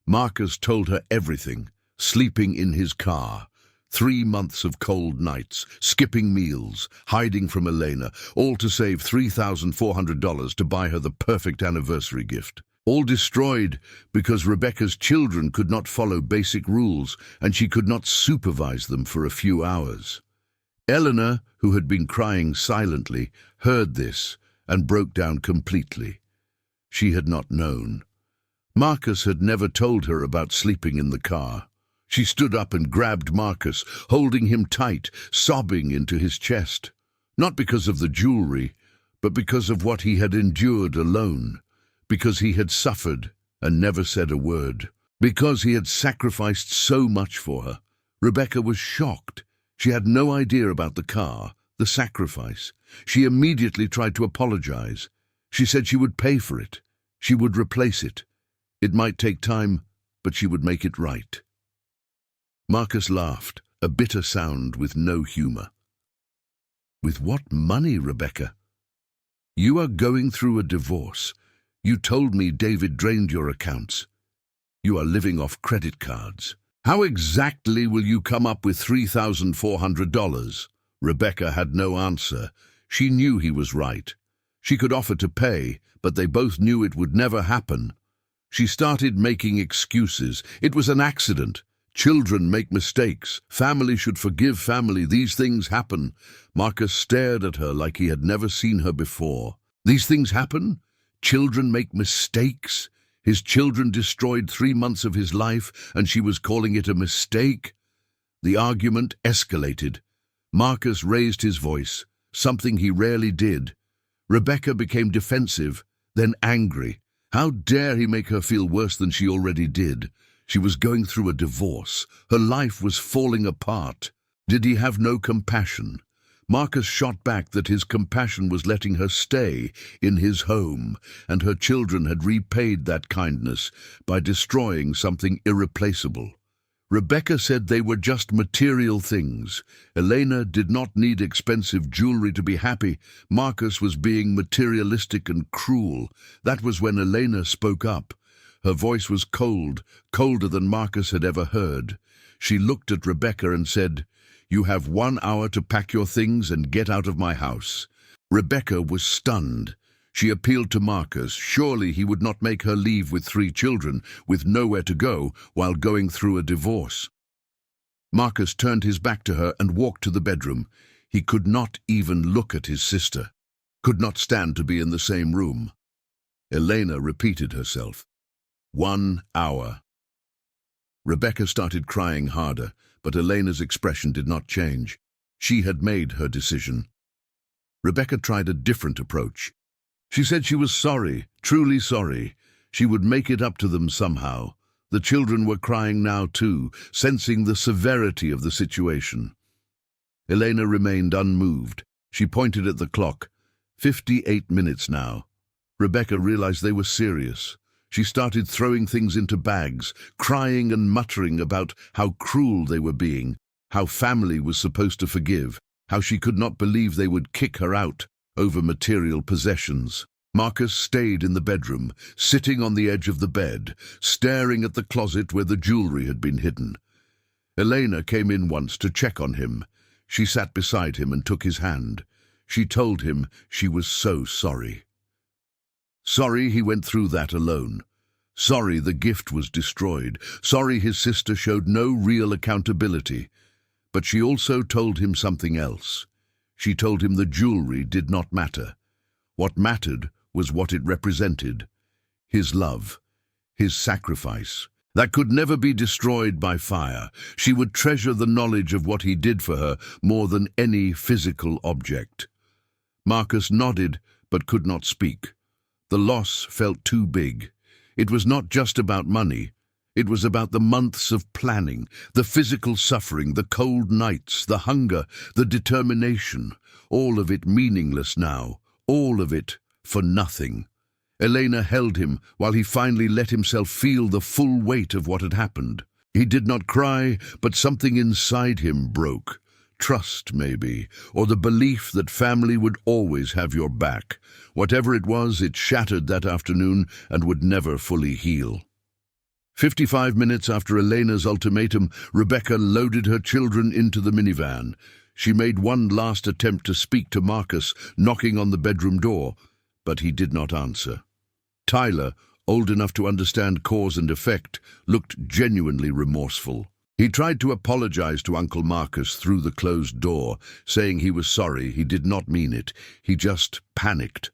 Marcus told her everything, sleeping in his car. 3 months of cold nights, skipping meals, hiding from Elena, all to save $3,400 to buy her the perfect anniversary gift. All destroyed because Rebecca's children could not follow basic rules and she could not supervise them for a few hours. Eleanor, who had been crying silently, heard this and broke down completely. She had not known. Marcus had never told her about sleeping in the car. She stood up and grabbed Marcus, holding him tight, sobbing into his chest. Not because of the jewelry, but because of what he had endured alone. Because he had suffered and never said a word. Because he had sacrificed so much for her. Rebecca was shocked. She had no idea about the car, the sacrifice. She immediately tried to apologize. She said she would pay for it. She would replace it. It might take time, but she would make it right. Marcus laughed, a bitter sound with no humor. With what money, Rebecca? You are going through a divorce. You told me David drained your accounts. You are living off credit cards. How exactly will you come up with $3,400? Rebecca had no answer. She knew he was right. She could offer to pay, but they both knew it would never happen. She started making excuses. It was an accident. Children make mistakes. Family should forgive family. These things happen. Marcus stared at her like he had never seen her before. These things happen? Children make mistakes? His children destroyed 3 months of his life, and she was calling it a mistake? The argument escalated. Marcus raised his voice, something he rarely did. Rebecca became defensive, then angry. How dare he make her feel worse than she already did? She was going through a divorce. Her life was falling apart. Did he have no compassion? Marcus shot back that his compassion was letting her stay in his home, and her children had repaid that kindness by destroying something irreplaceable. Rebecca said they were just material things. Elena did not need expensive jewelry to be happy. Marcus was being materialistic and cruel. That was when Elena spoke up. Her voice was cold, colder than Marcus had ever heard. She looked at Rebecca and said, "You have 1 hour to pack your things and get out of my house." Rebecca was stunned. She appealed to Marcus. Surely he would not make her leave with 3 children, with nowhere to go, while going through a divorce. Marcus turned his back to her and walked to the bedroom. He could not even look at his sister, could not stand to be in the same room. Elena repeated herself. 1 hour. Rebecca started crying harder, but Elena's expression did not change. She had made her decision. Rebecca tried a different approach. She said she was sorry, truly sorry. She would make it up to them somehow. The children were crying now too, sensing the severity of the situation. Elena remained unmoved. She pointed at the clock. 58 minutes now. Rebecca realized they were serious. She started throwing things into bags, crying and muttering about how cruel they were being, how family was supposed to forgive, how she could not believe they would kick her out over material possessions. Marcus stayed in the bedroom, sitting on the edge of the bed, staring at the closet where the jewelry had been hidden. Elena came in once to check on him. She sat beside him and took his hand. She told him she was so sorry. Sorry he went through that alone. Sorry the gift was destroyed. Sorry his sister showed no real accountability. But she also told him something else. She told him the jewelry did not matter. What mattered was what it represented. His love, his sacrifice. That could never be destroyed by fire. She would treasure the knowledge of what he did for her more than any physical object. Marcus nodded, but could not speak. The loss felt too big. It was not just about money. It was about the months of planning, the physical suffering, the cold nights, the hunger, the determination. All of it meaningless now. All of it for nothing. Elena held him while he finally let himself feel the full weight of what had happened. He did not cry, but something inside him broke. Trust, maybe, or the belief that family would always have your back. Whatever it was, it shattered that afternoon and would never fully heal. 55 minutes after Elena's ultimatum, Rebecca loaded her children into the minivan. She made one last attempt to speak to Marcus, knocking on the bedroom door, but he did not answer. Tyler, old enough to understand cause and effect, looked genuinely remorseful. He tried to apologize to Uncle Marcus through the closed door, saying he was sorry, he did not mean it. He just panicked.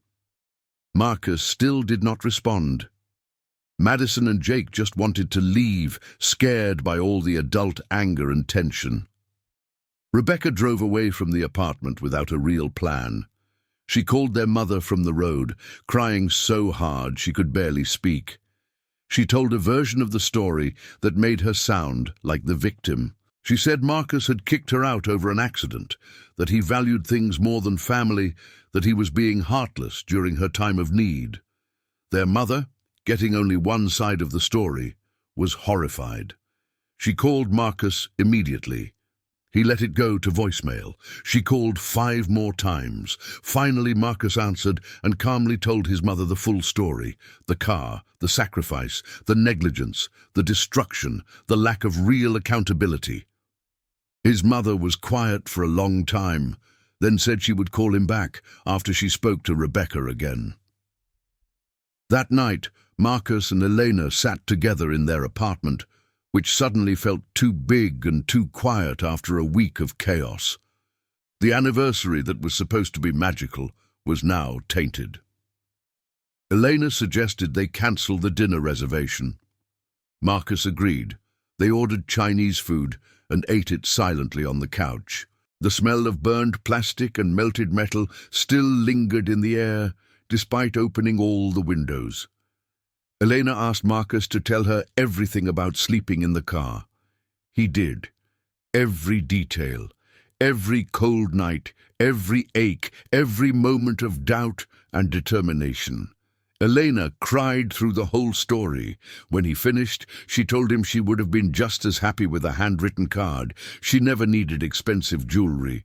Marcus still did not respond. Madison and Jake just wanted to leave, scared by all the adult anger and tension. Rebecca drove away from the apartment without a real plan. She called their mother from the road, crying so hard she could barely speak. She told a version of the story that made her sound like the victim. She said Marcus had kicked her out over an accident, that he valued things more than family, that he was being heartless during her time of need. Their mother, getting only one side of the story, was horrified. She called Marcus immediately. He let it go to voicemail. She called 5 more times. Finally, Marcus answered and calmly told his mother the full story: the car, the sacrifice, the negligence, the destruction, the lack of real accountability. His mother was quiet for a long time, then said she would call him back after she spoke to Rebecca again. That night, Marcus and Elena sat together in their apartment, which suddenly felt too big and too quiet after a week of chaos. The anniversary that was supposed to be magical was now tainted. Elena suggested they cancel the dinner reservation. Marcus agreed. They ordered Chinese food and ate it silently on the couch. The smell of burned plastic and melted metal still lingered in the air, despite opening all the windows. Elena asked Marcus to tell her everything about sleeping in the car. He did. Every detail, every cold night, every ache, every moment of doubt and determination. Elena cried through the whole story. When he finished, she told him she would have been just as happy with a handwritten card. She never needed expensive jewelry.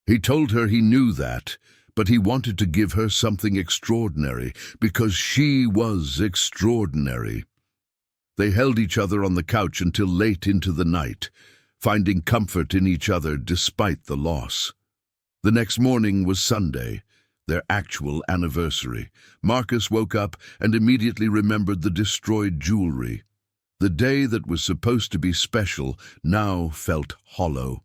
He told her he knew that, but he wanted to give her something extraordinary, because she was extraordinary. They held each other on the couch until late into the night, finding comfort in each other despite the loss. The next morning was Sunday, their actual anniversary. Marcus woke up and immediately remembered the destroyed jewelry. The day that was supposed to be special now felt hollow.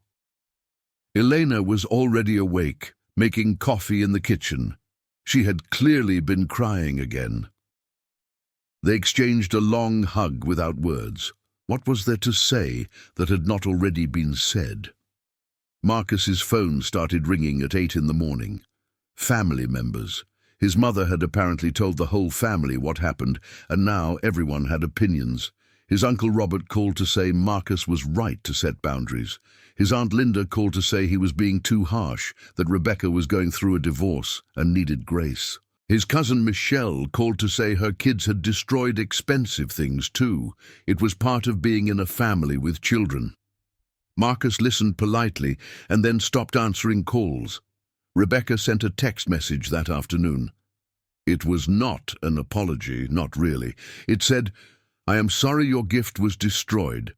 Elena was already awake, making coffee in the kitchen. She had clearly been crying again. They exchanged a long hug without words. What was there to say that had not already been said? Marcus's phone started ringing at 8 in the morning. Family members. His mother had apparently told the whole family what happened, and now everyone had opinions. His Uncle Robert called to say Marcus was right to set boundaries. His Aunt Linda called to say he was being too harsh, that Rebecca was going through a divorce and needed grace. His cousin Michelle called to say her kids had destroyed expensive things too. It was part of being in a family with children. Marcus listened politely and then stopped answering calls. Rebecca sent a text message that afternoon. It was not an apology, not really. It said, "I am sorry your gift was destroyed,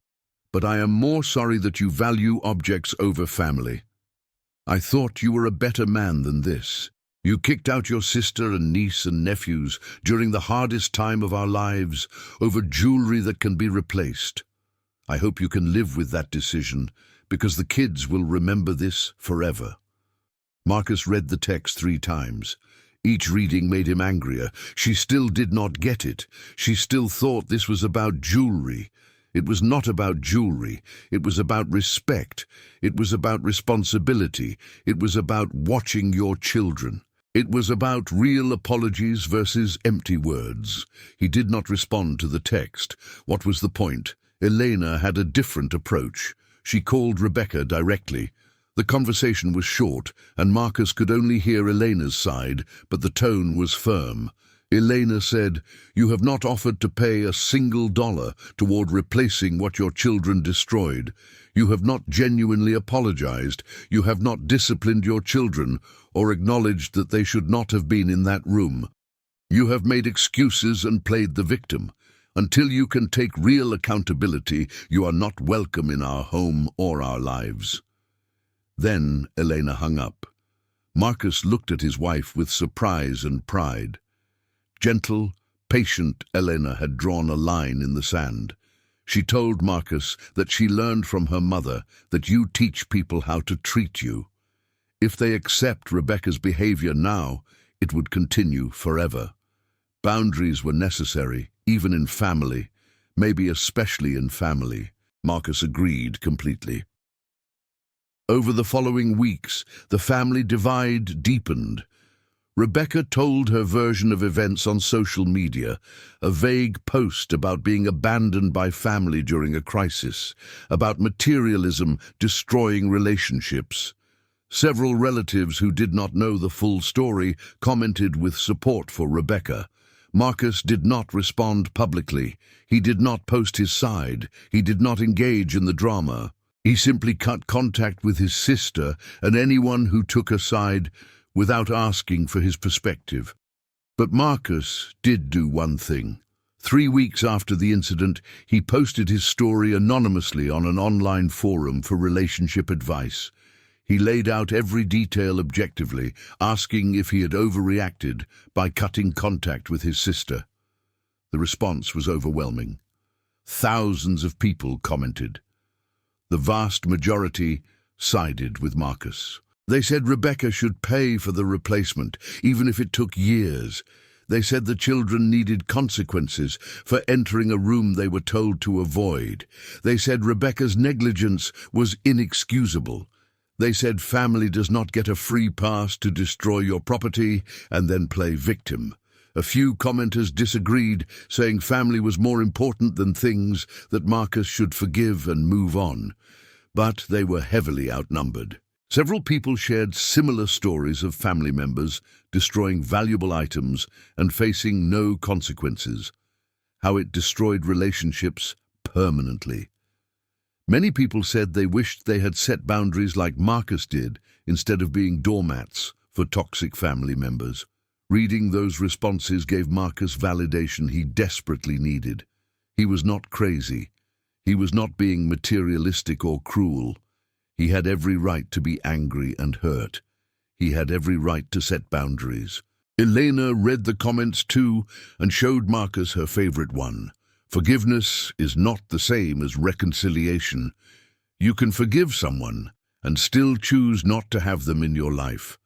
but I am more sorry that you value objects over family. I thought you were a better man than this. You kicked out your sister and niece and nephews during the hardest time of our lives over jewelry that can be replaced. I hope you can live with that decision, because the kids will remember this forever." Marcus read the text 3 times. Each reading made him angrier. She still did not get it. She still thought this was about jewelry. It was not about jewelry. It was about respect. It was about responsibility. It was about watching your children. It was about real apologies versus empty words. He did not respond to the text. What was the point? Elena had a different approach. She called Rebecca directly. The conversation was short, and Marcus could only hear Elena's side, but the tone was firm. Elena said, "You have not offered to pay a single dollar toward replacing what your children destroyed. You have not genuinely apologized. You have not disciplined your children or acknowledged that they should not have been in that room. You have made excuses and played the victim. Until you can take real accountability, you are not welcome in our home or our lives." Then Elena hung up. Marcus looked at his wife with surprise and pride. Gentle, patient Elena had drawn a line in the sand. She told Marcus that she learned from her mother that you teach people how to treat you. If they accept Rebecca's behavior now, it would continue forever. Boundaries were necessary, even in family, maybe especially in family. Marcus agreed completely. Over the following weeks, the family divide deepened. Rebecca told her version of events on social media, a vague post about being abandoned by family during a crisis, about materialism destroying relationships. Several relatives who did not know the full story commented with support for Rebecca. Marcus did not respond publicly. He did not post his side. He did not engage in the drama. He simply cut contact with his sister and anyone who took a side without asking for his perspective. But Marcus did do one thing. 3 weeks after the incident, he posted his story anonymously on an online forum for relationship advice. He laid out every detail objectively, asking if he had overreacted by cutting contact with his sister. The response was overwhelming. Thousands of people commented. The vast majority sided with Marcus. They said Rebecca should pay for the replacement, even if it took years. They said the children needed consequences for entering a room they were told to avoid. They said Rebecca's negligence was inexcusable. They said family does not get a free pass to destroy your property and then play victim. A few commenters disagreed, saying family was more important than things, that Marcus should forgive and move on. But they were heavily outnumbered. Several people shared similar stories of family members destroying valuable items and facing no consequences, how it destroyed relationships permanently. Many people said they wished they had set boundaries like Marcus did instead of being doormats for toxic family members. Reading those responses gave Marcus validation he desperately needed. He was not crazy. He was not being materialistic or cruel. He had every right to be angry and hurt. He had every right to set boundaries. Elena read the comments too and showed Marcus her favorite one. Forgiveness is not the same as reconciliation. You can forgive someone and still choose not to have them in your life.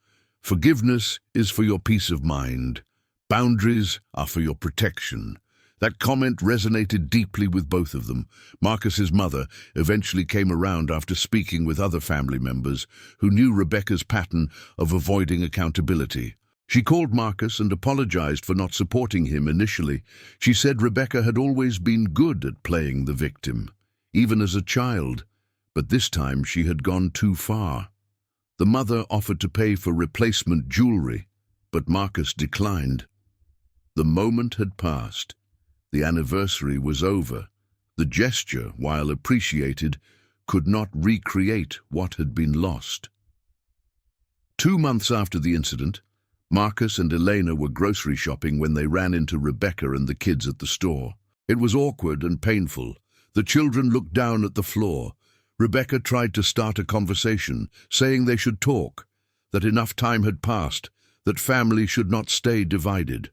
Forgiveness is for your peace of mind. Boundaries are for your protection. That comment resonated deeply with both of them. Marcus's mother eventually came around after speaking with other family members who knew Rebecca's pattern of avoiding accountability. She called Marcus and apologized for not supporting him initially. She said Rebecca had always been good at playing the victim, even as a child, but this time she had gone too far. The mother offered to pay for replacement jewelry, but Marcus declined. The moment had passed. The anniversary was over. The gesture, while appreciated, could not recreate what had been lost. 2 months after the incident, Marcus and Elena were grocery shopping when they ran into Rebecca and the kids at the store. It was awkward and painful. The children looked down at the floor. Rebecca tried to start a conversation, saying they should talk, that enough time had passed, that family should not stay divided.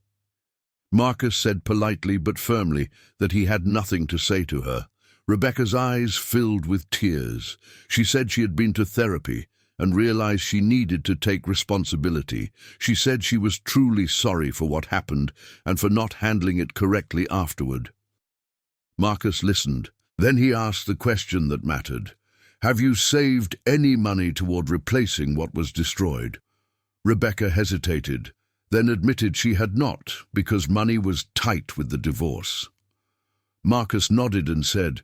Marcus said politely but firmly that he had nothing to say to her. Rebecca's eyes filled with tears. She said she had been to therapy and realized she needed to take responsibility. She said she was truly sorry for what happened and for not handling it correctly afterward. Marcus listened. Then he asked the question that mattered. Have you saved any money toward replacing what was destroyed? Rebecca hesitated, then admitted she had not, because money was tight with the divorce. Marcus nodded and said,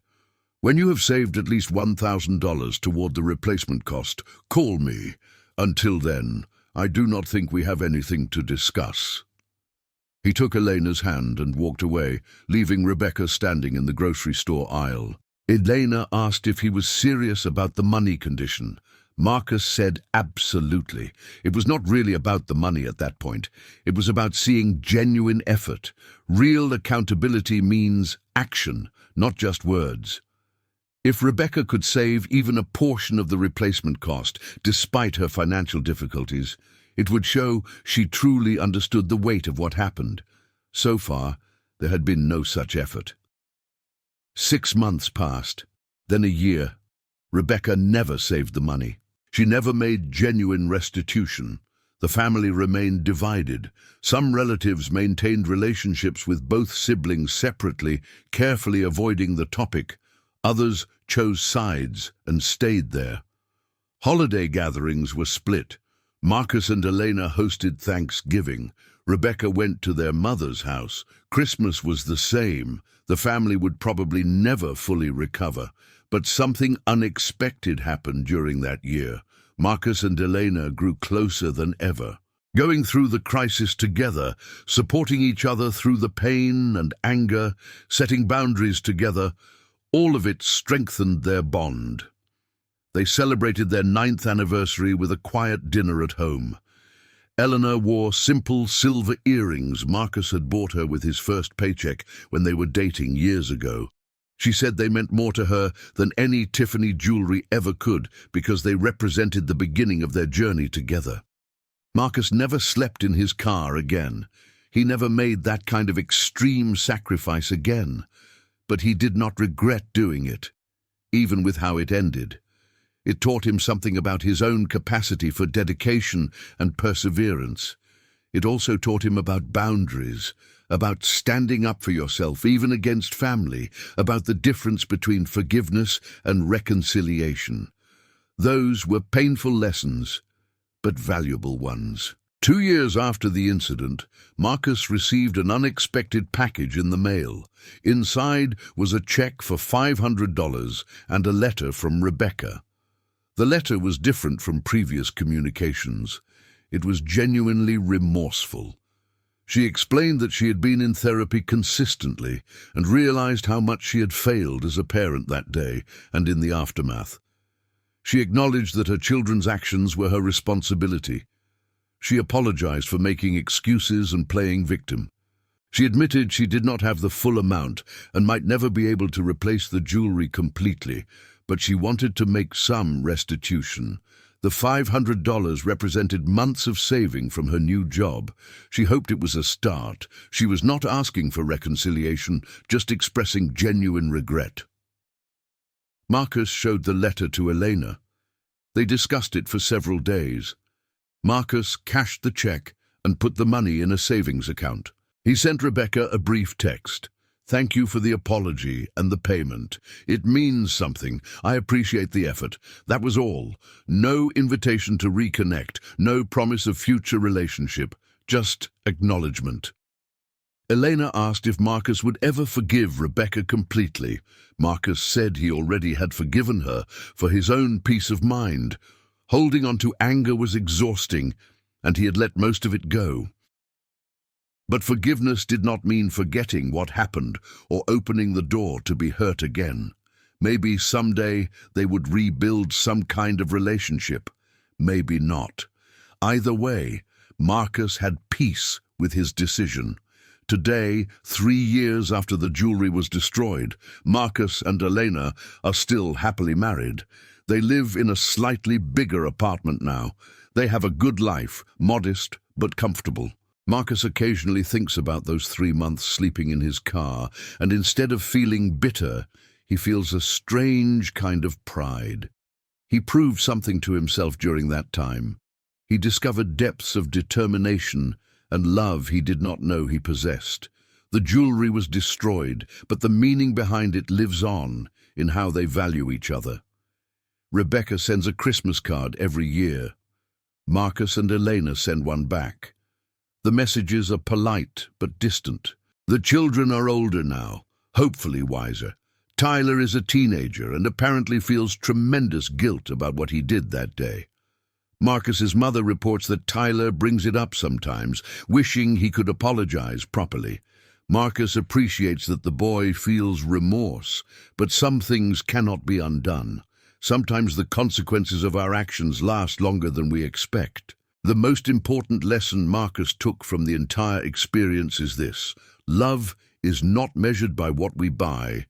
When you have saved at least $1,000 toward the replacement cost, call me. Until then, I do not think we have anything to discuss. He took Elena's hand and walked away, leaving Rebecca standing in the grocery store aisle. Elena asked if he was serious about the money condition. Marcus said absolutely. It was not really about the money at that point. It was about seeing genuine effort. Real accountability means action, not just words. If Rebecca could save even a portion of the replacement cost, despite her financial difficulties, it would show she truly understood the weight of what happened. So far, there had been no such effort. 6 months passed, then a year. Rebecca never saved the money. She never made genuine restitution. The family remained divided. Some relatives maintained relationships with both siblings separately, carefully avoiding the topic. Others chose sides and stayed there. Holiday gatherings were split. Marcus and Elena hosted Thanksgiving. Rebecca went to their mother's house. Christmas was the same. The family would probably never fully recover. But something unexpected happened during that year. Marcus and Elena grew closer than ever. Going through the crisis together, supporting each other through the pain and anger, setting boundaries together, all of it strengthened their bond. They celebrated their 9th anniversary with a quiet dinner at home. Eleanor wore simple silver earrings Marcus had bought her with his first paycheck when they were dating years ago. She said they meant more to her than any Tiffany jewelry ever could because they represented the beginning of their journey together. Marcus never slept in his car again. He never made that kind of extreme sacrifice again. But he did not regret doing it, even with how it ended. It taught him something about his own capacity for dedication and perseverance. It also taught him about boundaries, about standing up for yourself, even against family, about the difference between forgiveness and reconciliation. Those were painful lessons, but valuable ones. 2 years after the incident, Marcus received an unexpected package in the mail. Inside was a check for $500 and a letter from Rebecca. The letter was different from previous communications. It was genuinely remorseful. She explained that she had been in therapy consistently and realized how much she had failed as a parent that day and in the aftermath. She acknowledged that her children's actions were her responsibility. She apologized for making excuses and playing victim. She admitted she did not have the full amount and might never be able to replace the jewelry completely, but she wanted to make some restitution. The $500 represented months of saving from her new job. She hoped it was a start. She was not asking for reconciliation, just expressing genuine regret. Marcus showed the letter to Elena. They discussed it for several days. Marcus cashed the check and put the money in a savings account. He sent Rebecca a brief text. "Thank you for the apology and the payment. It means something. I appreciate the effort." That was all. No invitation to reconnect, no promise of future relationship, just acknowledgement. Elena asked if Marcus would ever forgive Rebecca completely. Marcus said he already had forgiven her for his own peace of mind. Holding on to anger was exhausting, and he had let most of it go. But forgiveness did not mean forgetting what happened or opening the door to be hurt again. Maybe someday they would rebuild some kind of relationship. Maybe not. Either way, Marcus had peace with his decision. Today, 3 years after the jewelry was destroyed, Marcus and Elena are still happily married. They live in a slightly bigger apartment now. They have a good life, modest but comfortable. Marcus occasionally thinks about those 3 months sleeping in his car, and instead of feeling bitter, he feels a strange kind of pride. He proved something to himself during that time. He discovered depths of determination and love he did not know he possessed. The jewelry was destroyed, but the meaning behind it lives on in how they value each other. Rebecca sends a Christmas card every year. Marcus and Elena send one back. The messages are polite but distant. The children are older now, hopefully wiser. Tyler is a teenager and apparently feels tremendous guilt about what he did that day. Marcus's mother reports that Tyler brings it up sometimes, wishing he could apologize properly. Marcus appreciates that the boy feels remorse, but some things cannot be undone. Sometimes the consequences of our actions last longer than we expect. The most important lesson Marcus took from the entire experience is this: love is not measured by what we buy,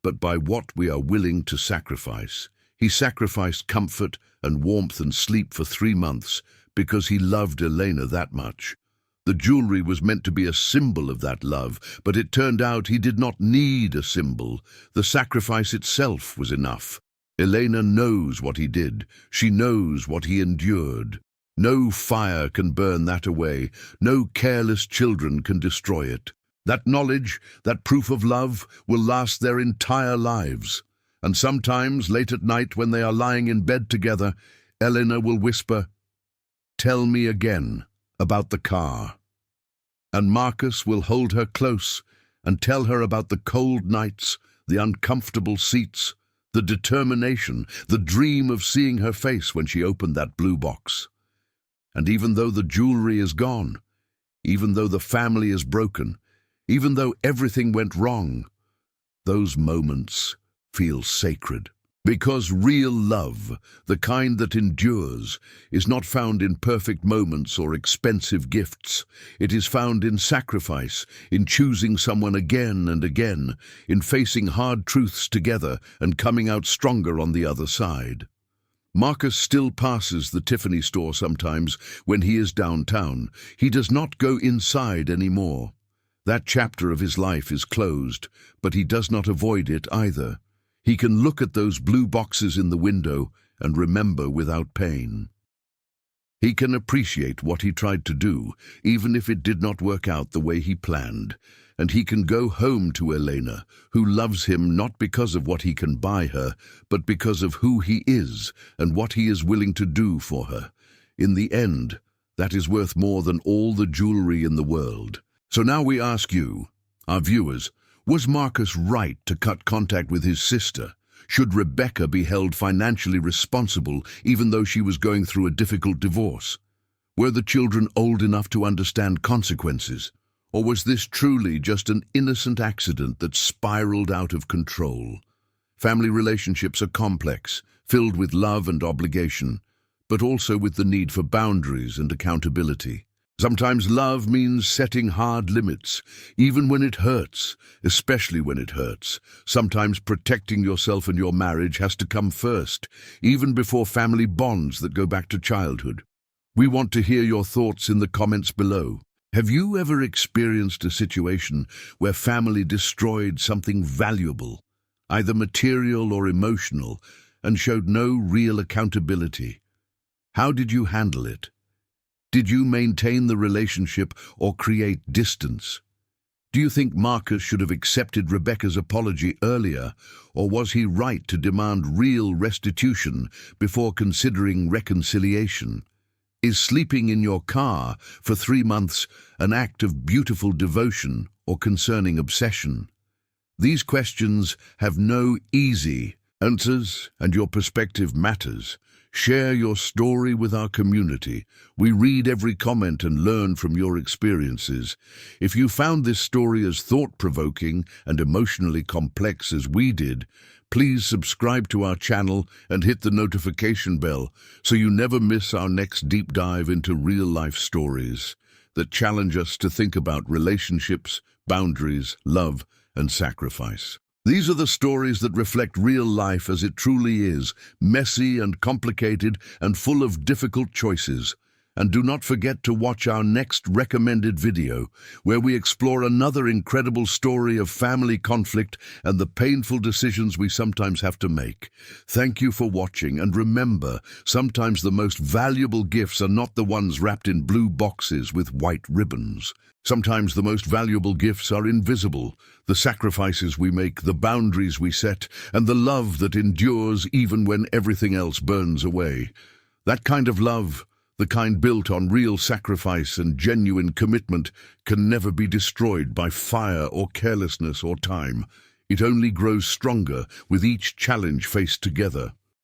but by what we are willing to sacrifice. He sacrificed comfort and warmth and sleep for 3 months because he loved Elena that much. The jewelry was meant to be a symbol of that love, but it turned out he did not need a symbol. The sacrifice itself was enough. Elena knows what he did. She knows what he endured. No fire can burn that away. No careless children can destroy it. That knowledge, that proof of love, will last their entire lives. And sometimes, late at night when they are lying in bed together, Elena will whisper, "Tell me again about the car." And Marcus will hold her close and tell her about the cold nights, the uncomfortable seats, the determination, the dream of seeing her face when she opened that blue box. And even though the jewelry is gone, even though the family is broken, even though everything went wrong, those moments feel sacred. Because real love, the kind that endures, is not found in perfect moments or expensive gifts. It is found in sacrifice, in choosing someone again and again, in facing hard truths together and coming out stronger on the other side. Marcus still passes the Tiffany store sometimes when he is downtown. He does not go inside anymore. That chapter of his life is closed, but he does not avoid it either. He can look at those blue boxes in the window and remember without pain. He can appreciate what he tried to do, even if it did not work out the way he planned. And he can go home to Elena, who loves him not because of what he can buy her, but because of who he is and what he is willing to do for her. In the end, that is worth more than all the jewelry in the world. So now we ask you, our viewers, was Marcus right to cut contact with his sister? Should Rebecca be held financially responsible even though she was going through a difficult divorce? Were the children old enough to understand consequences? Or was this truly just an innocent accident that spiraled out of control? Family relationships are complex, filled with love and obligation, but also with the need for boundaries and accountability. Sometimes love means setting hard limits, even when it hurts, especially when it hurts. Sometimes protecting yourself and your marriage has to come first, even before family bonds that go back to childhood. We want to hear your thoughts in the comments below. Have you ever experienced a situation where family destroyed something valuable, either material or emotional, and showed no real accountability? How did you handle it? Did you maintain the relationship or create distance? Do you think Marcus should have accepted Rebecca's apology earlier, or was he right to demand real restitution before considering reconciliation? Is sleeping in your car for 3 months an act of beautiful devotion or concerning obsession? These questions have no easy answers, and your perspective matters. Share your story with our community. We read every comment and learn from your experiences. If you found this story as thought-provoking and emotionally complex as we did, please subscribe to our channel and hit the notification bell so you never miss our next deep dive into real-life stories that challenge us to think about relationships, boundaries, love, and sacrifice. These are the stories that reflect real life as it truly is, messy and complicated and full of difficult choices. And do not forget to watch our next recommended video, where we explore another incredible story of family conflict and the painful decisions we sometimes have to make. Thank you for watching, and remember, sometimes the most valuable gifts are not the ones wrapped in blue boxes with white ribbons. Sometimes the most valuable gifts are invisible, the sacrifices we make, the boundaries we set, and the love that endures even when everything else burns away. That kind of love, the kind built on real sacrifice and genuine commitment, can never be destroyed by fire or carelessness or time. It only grows stronger with each challenge faced together.